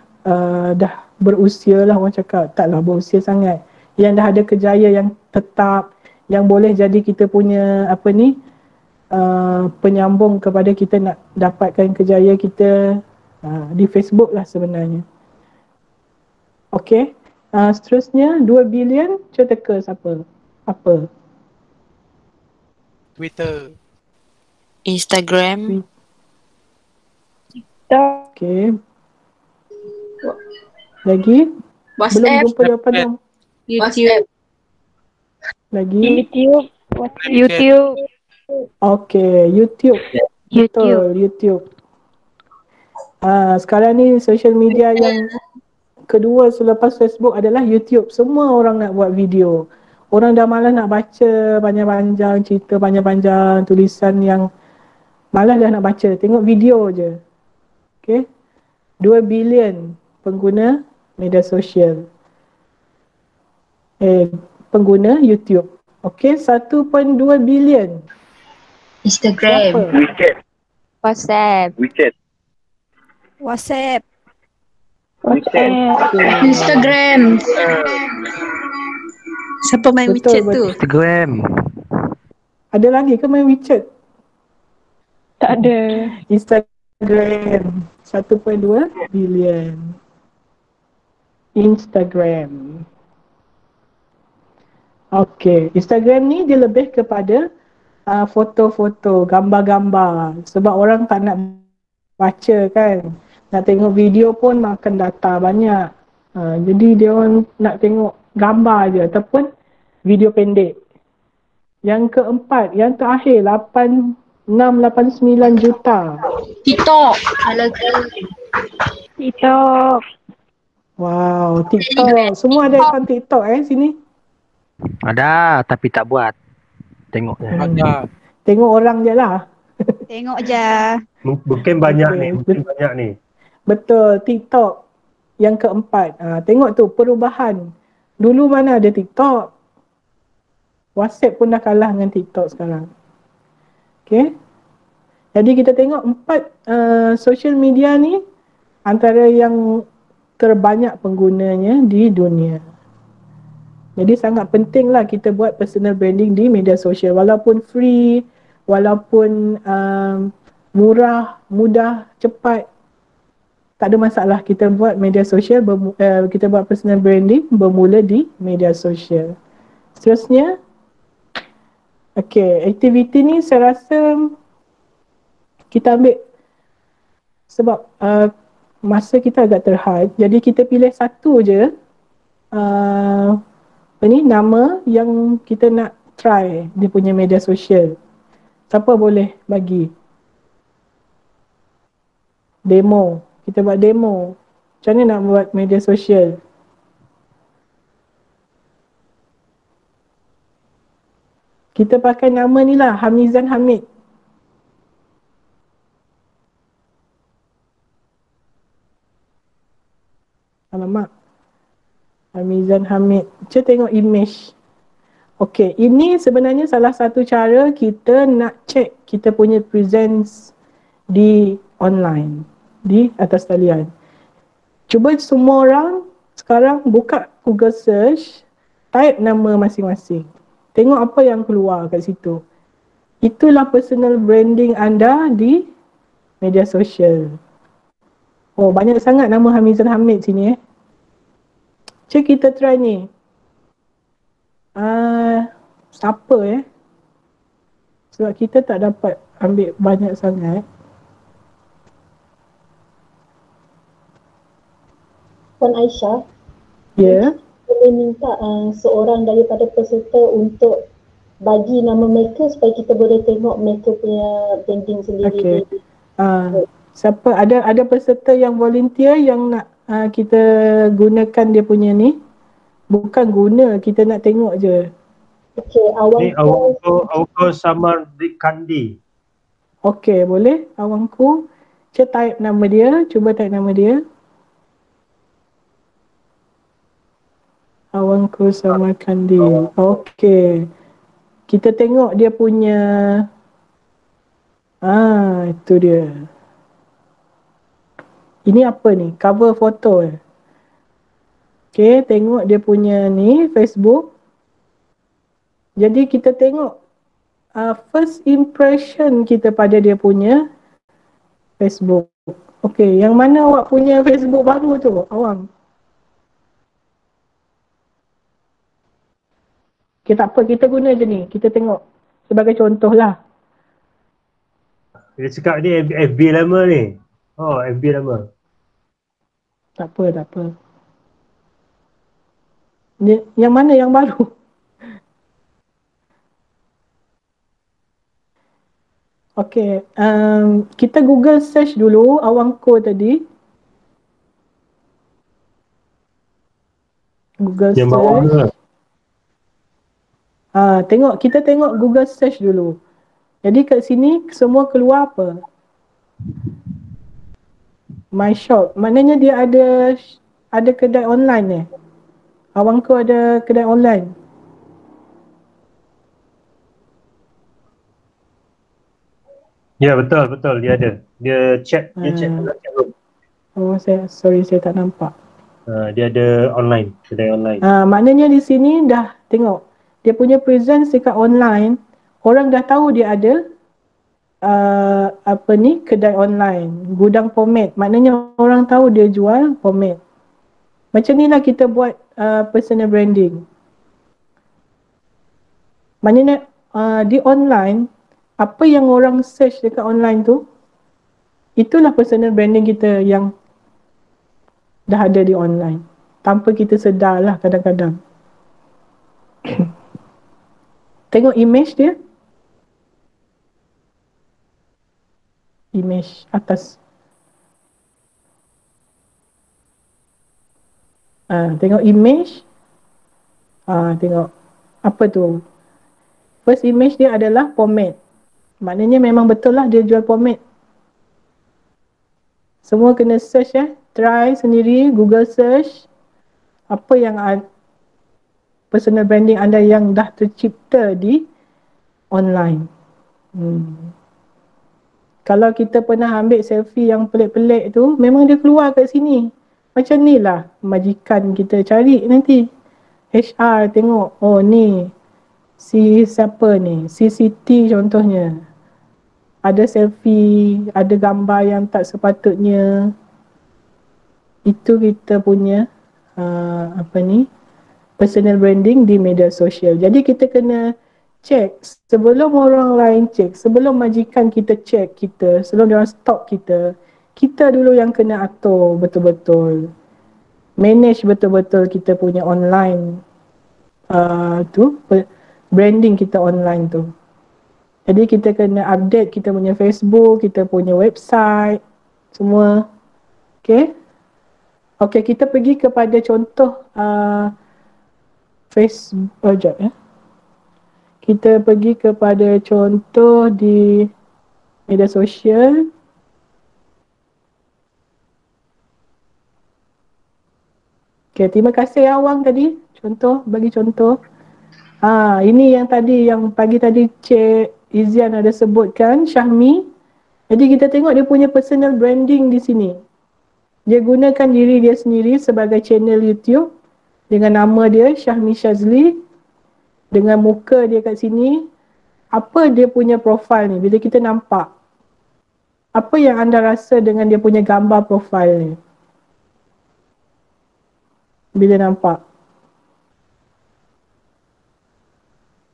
berusia lah, orang cakap. Taklah berusia sangat. Yang dah ada kerjaya yang tetap, yang boleh jadi kita punya penyambung kepada kita nak dapatkan kerjaya kita di Facebook lah sebenarnya. Okay. Seterusnya 2 bilion, cuba teka siapa? Apa? Twitter. Instagram. Okay. Lagi? WhatsApp. Belum jumpa jawapan yang YouTube. Lagi? YouTube. Okay, YouTube. Betul, YouTube. Sekarang ni social media yang kedua selepas Facebook adalah YouTube. Semua orang nak buat video. orang dah malas nak baca panjang-panjang, cerita panjang-panjang, tulisan yang malas dah nak baca, tengok video je. Okay, 2 bilion pengguna media sosial, pengguna YouTube. Okay, 1.2 bilion Instagram. siapa? WhatsApp. WhatsApp. Instagram. Siapa main Betul, WeChat tu? Instagram. Ada lagi ke main WeChat? Tak ada. Instagram 1.2 bilion. Instagram. Okay, Instagram ni dia lebih kepada foto-foto, gambar-gambar. Sebab orang tak nak baca kan. Nak tengok video pun makan data banyak. Jadi dia orang nak tengok gambar je ataupun video pendek. Yang keempat, yang terakhir 689 juta. TikTok. TikTok. Wow, TikTok. Semua ada akaun TikTok sini? Ada tapi tak buat. Tengok je. Ada. Tengok orang je lah. Tengok je. Mungkin banyak ni, mungkin banyak ni. Betul, TikTok yang keempat. Tengok tu perubahan. Dulu mana ada TikTok. WhatsApp pun dah kalah dengan TikTok sekarang. Okay. Jadi kita tengok 4 social media ni antara yang terbanyak penggunanya di dunia. Jadi sangat pentinglah kita buat personal branding di media sosial. Walaupun free, walaupun murah, mudah, cepat, tak ada masalah kita buat media sosial, kita buat personal branding bermula di media sosial. Seterusnya, aktiviti ni saya rasa kita ambil sebab masa kita agak terhad, jadi kita pilih satu je nama yang kita nak try dia punya media sosial. Siapa boleh bagi? Demo. Kita buat demo. Macam mana nak buat media sosial? Kita pakai nama ni lah, Hamizan Hamid. Alamak. Hamizan Hamid. Cuba tengok image. Okey, ini sebenarnya salah satu cara kita nak check kita punya presence di online, di atas talian. Cuba semua orang sekarang buka Google search, type nama masing-masing. Tengok apa yang keluar kat situ. Itulah personal branding anda di media sosial. Oh, banyak sangat nama Hamizan Hamid sini Cik kita try ni. Siapa Sebab kita tak dapat ambil banyak sangat. Puan Aisyah. Ya. Boleh minta seorang daripada peserta untuk bagi nama mereka supaya kita boleh tengok mereka punya branding sendiri. Okey. Siapa ada peserta yang volunteer yang nak kita gunakan dia punya ni? Bukan guna, kita nak tengok je. Okey, Awangku Samar Kandi. Okey, boleh Awangku. Cuba type nama dia, Awangku Samar Kandi. Okey. Kita tengok dia punya itu dia. Ini apa ni? Cover foto Okay, tengok dia punya ni Facebook. Jadi kita tengok first impression kita pada dia punya Facebook. Okay, yang mana awak punya Facebook baru tu, Awang? Okay, tak apa, kita guna je ni. Kita tengok sebagai contoh lah. Dia cakap ni FB lama ni. Oh, FB lama. Tak apa. Yang mana yang baru? Okay, kita Google search dulu Awangku tadi. Google yang search. Kita tengok Google search dulu. Jadi kat sini semua keluar apa? My Shop. Maknanya dia ada kedai online Abangku ada kedai online. Ya, betul dia ada. Dia chat dalam chat room. Oh, saya tak nampak. Dia ada online, kedai online. Maknanya di sini dah tengok dia punya presence dekat online, orang dah tahu dia ada kedai online, gudang pomade. Maknanya orang tahu dia jual pomade. Macam ni lah kita buat personal branding. Maknanya di online, apa yang orang search dekat online tu, itulah personal branding kita yang dah ada di online. Tanpa kita sedar lah kadang-kadang. Tengok image dia. Image atas. Tengok image. Tengok apa tu. First image dia adalah pomade. Maknanya memang betul lah dia jual pomade. Semua kena search try sendiri, Google search. Apa yang personal branding anda yang dah tercipta di online. Kalau kita pernah ambil selfie yang pelik-pelik tu, memang dia keluar kat sini. Macam ni lah majikan kita cari nanti. HR tengok, oh ni si siapa ni, si Siti contohnya. Ada selfie, ada gambar yang tak sepatutnya. Itu kita punya personal branding di media sosial. Jadi kita kena check sebelum orang lain check, sebelum majikan kita check kita, sebelum dia orang stalk kita, kita dulu yang kena atur betul-betul. Manage betul-betul kita punya online branding kita online tu. Jadi kita kena update kita punya Facebook, kita punya website, semua. Okay, kita pergi kepada contoh Facebook. Kita pergi kepada contoh di media sosial. Okay, terima kasih Awang tadi. Bagi contoh. Ini yang tadi, yang pagi tadi Cik Izian ada sebutkan, Syahmi. Jadi kita tengok dia punya personal branding di sini. Dia gunakan diri dia sendiri sebagai channel YouTube dengan nama dia Syahmi Shazli. Dengan muka dia kat sini. Apa dia punya profil ni? Bila kita nampak, apa yang anda rasa dengan dia punya gambar profil ni? Bila nampak.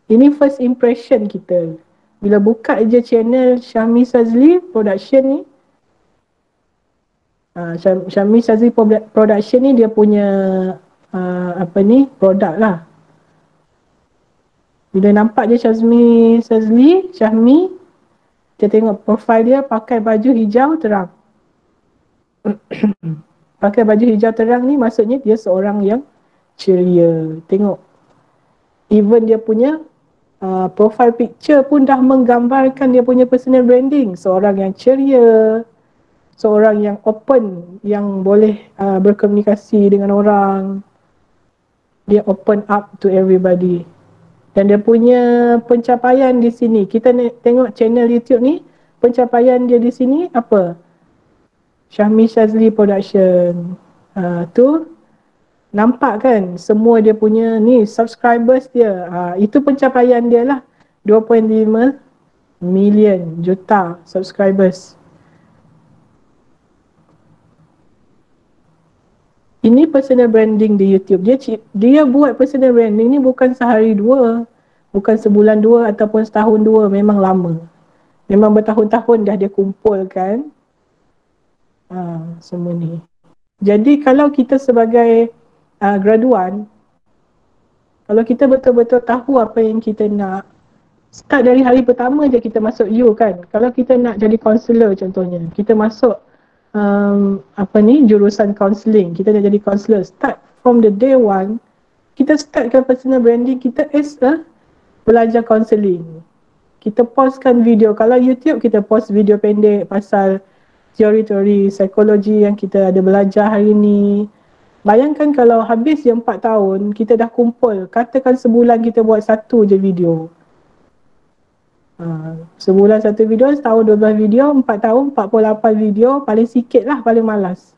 Ini first impression kita. Bila buka je channel Syahmi Shazli Production ni, Syahmi Shazli Production ni dia punya produk lah. Bila nampak je Syahmi, kita tengok profil dia pakai baju hijau terang. Pakai baju hijau terang ni maksudnya dia seorang yang ceria. Tengok. Even dia punya profile picture pun dah menggambarkan dia punya personal branding. Seorang yang ceria, seorang yang open, yang boleh berkomunikasi dengan orang. Dia open up to everybody. Dan dia punya pencapaian di sini, kita tengok channel YouTube ni, pencapaian dia di sini apa? Syahmi Shazli Production. Tu nampak kan semua dia punya ni subscribers dia. Itu pencapaian dia lah. 2.5 million juta subscribers. Ini personal branding di YouTube. Dia buat personal branding ni bukan sehari dua, bukan sebulan dua ataupun setahun dua, memang lama. Memang bertahun-tahun dah dia kumpulkan semua ni. Jadi kalau kita sebagai graduan, kalau kita betul-betul tahu apa yang kita nak, start dari hari pertama je kita masuk U kan. Kalau kita nak jadi counselor contohnya, kita masuk jurusan counselling, kita nak jadi counselor, start from the day one, kita startkan personal branding kita as a belajar kaunseling. Kita postkan video. Kalau YouTube kita post video pendek pasal teori-teori psikologi yang kita ada belajar hari ni. Bayangkan kalau habis je 4 tahun, kita dah kumpul. Katakan sebulan kita buat satu je video. Sebulan satu video, setahun 12 video, 4 tahun 48 video, paling sikit lah, paling malas.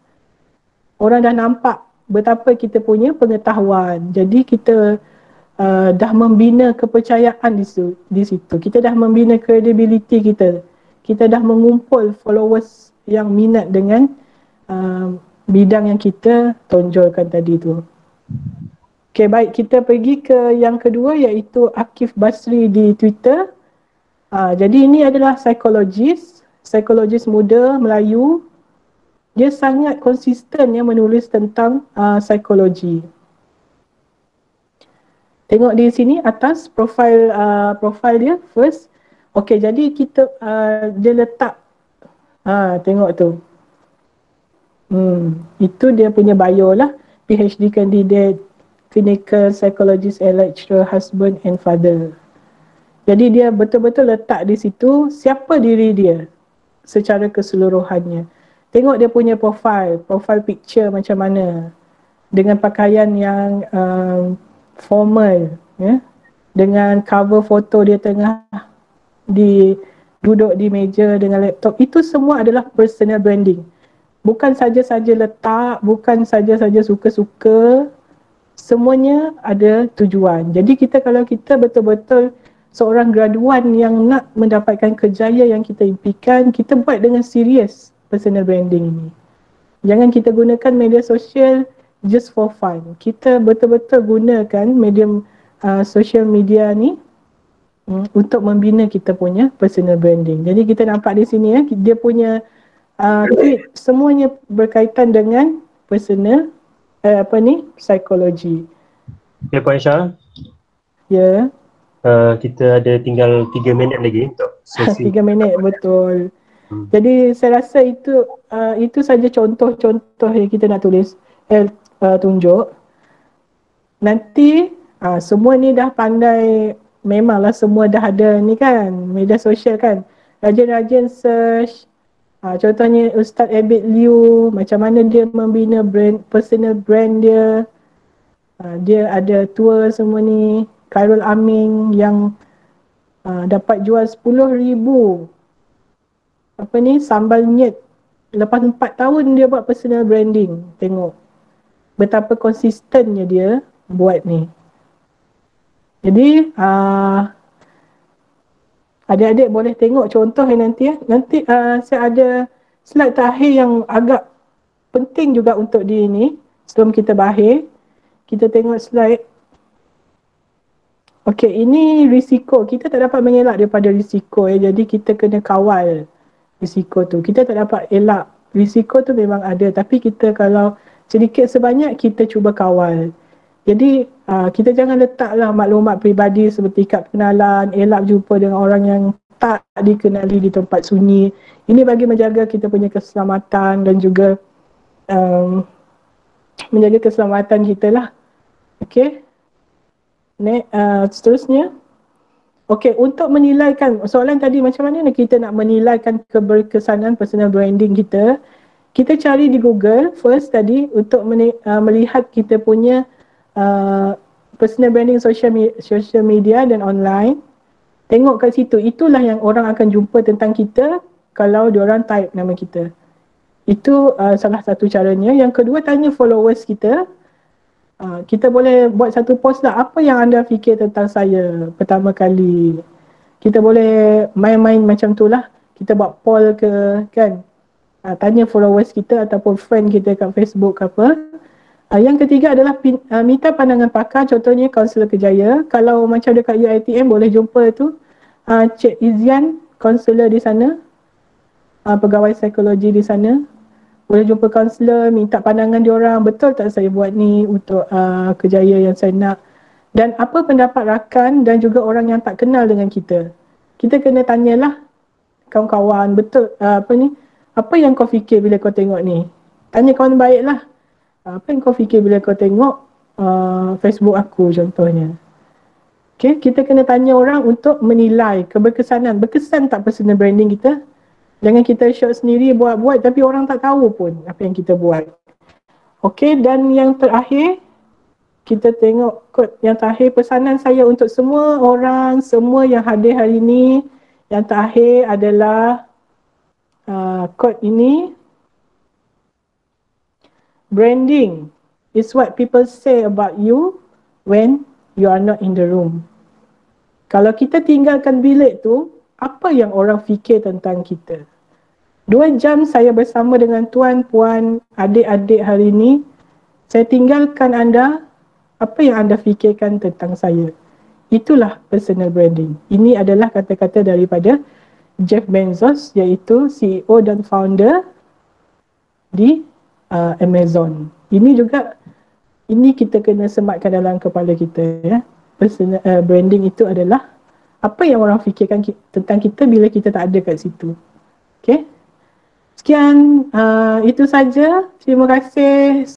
Orang dah nampak betapa kita punya pengetahuan. Jadi kita dah membina kepercayaan di situ. Kita dah membina credibility kita. Kita dah mengumpul followers yang minat dengan bidang yang kita tonjolkan tadi tu. Okay, baik, kita pergi ke yang kedua iaitu Akif Basri di Twitter. Jadi ini adalah psikologis muda Melayu. Dia sangat konsisten menulis tentang psikologi. Tengok di sini atas profil dia first. Okay, jadi kita dia letak tengok tu. Itu dia punya bio lah. PhD candidate, clinical psychologist and lecturer, husband and father. Jadi dia betul-betul letak di situ siapa diri dia secara keseluruhannya. Tengok dia punya profile picture macam mana. Dengan pakaian yang formal, dengan cover foto dia tengah duduk di meja dengan laptop. Itu semua adalah personal branding. Bukan saja-saja letak, bukan saja-saja suka-suka. Semuanya ada tujuan. Jadi kalau kita betul-betul seorang graduan yang nak mendapatkan kejayaan yang kita impikan, kita buat dengan serius personal branding ini. Jangan kita gunakan media sosial just for fun. Kita betul-betul gunakan medium social media ni untuk membina kita punya personal branding. Jadi kita nampak di sini dia punya tweet semuanya berkaitan dengan personal psikologi. Ya, Puan Aisyah. Ya. Kita ada tinggal 3 minit lagi untuk sesi. 3 minit, betul. Jadi saya rasa itu saja contoh-contoh yang kita nak tunjuk. Nanti semua ni dah pandai, memanglah semua dah ada ni kan, media sosial kan. Rajin-rajin search. Contohnya Ustaz Abid Liu, macam mana dia membina personal brand dia. Dia ada tour semua ni. Khairul Amin yang dapat jual 10,000 sambal nyet. Lepas 4 tahun dia buat personal branding. Tengok betapa konsistennya dia buat ni. Jadi adik-adik boleh tengok contoh nanti. Nanti saya ada slide terakhir yang agak penting juga untuk di ini. Sebelum kita berakhir, kita tengok slide. Okey, ini risiko. Kita tak dapat mengelak daripada risiko jadi kita kena kawal risiko tu. Kita tak dapat elak. Risiko tu memang ada, tapi kita kalau sedikit sebanyak kita cuba kawal. Jadi kita jangan letaklah maklumat peribadi seperti kad pengenalan, elak jumpa dengan orang yang tak dikenali di tempat sunyi. Ini bagi menjaga kita punya keselamatan dan juga menjaga keselamatan kita lah. Okey. Seterusnya. Okey, untuk menilaikan, soalan tadi macam mana kita nak menilaikan keberkesanan personal branding kita. Kita cari di Google first tadi untuk melihat kita punya personal branding social media dan online. Tengok kat situ, itulah yang orang akan jumpa tentang kita kalau diorang type nama kita. Itu salah satu caranya. Yang kedua, tanya followers kita. Kita boleh buat satu post lah, apa yang anda fikir tentang saya pertama kali. Kita boleh main-main macam tu lah. Kita buat poll ke kan. Tanya followers kita ataupun friend kita kat Facebook ke apa. Yang ketiga adalah minta pandangan pakar, contohnya kaunselor kerjaya. Kalau macam dekat UiTM boleh jumpa tu Cik Izian, kaunselor di sana, pegawai psikologi di sana. Boleh jumpa kaunselor, minta pandangan diorang, betul tak saya buat ni untuk kerjaya yang saya nak. Dan apa pendapat rakan dan juga orang yang tak kenal dengan kita. Kita kena tanyalah kawan-kawan, betul apa yang kau fikir bila kau tengok ni. Tanya kawan baik lah. Apa yang kau fikir bila kau tengok Facebook aku contohnya. Okay, kita kena tanya orang untuk menilai keberkesanan. Berkesan tak personal branding kita? Jangan kita shot sendiri buat-buat tapi orang tak tahu pun apa yang kita buat. Okay, dan yang terakhir, kita tengok kod yang terakhir, pesanan saya untuk semua orang, semua yang hadir hari ini. Yang terakhir adalah kod ini. Branding is what people say about you when you are not in the room. Kalau kita tinggalkan bilik tu, apa yang orang fikir tentang kita? 2 jam saya bersama dengan tuan, puan, adik-adik hari ini. Saya tinggalkan anda, apa yang anda fikirkan tentang saya? Itulah personal branding. Ini adalah kata-kata daripada Jeff Bezos, iaitu CEO dan founder di Amazon. Ini juga, ini kita kena sematkan dalam kepala kita ya. Personal branding itu adalah apa yang orang fikirkan tentang kita bila kita tak ada kat situ. Okay. Sekian, itu saja. Terima kasih.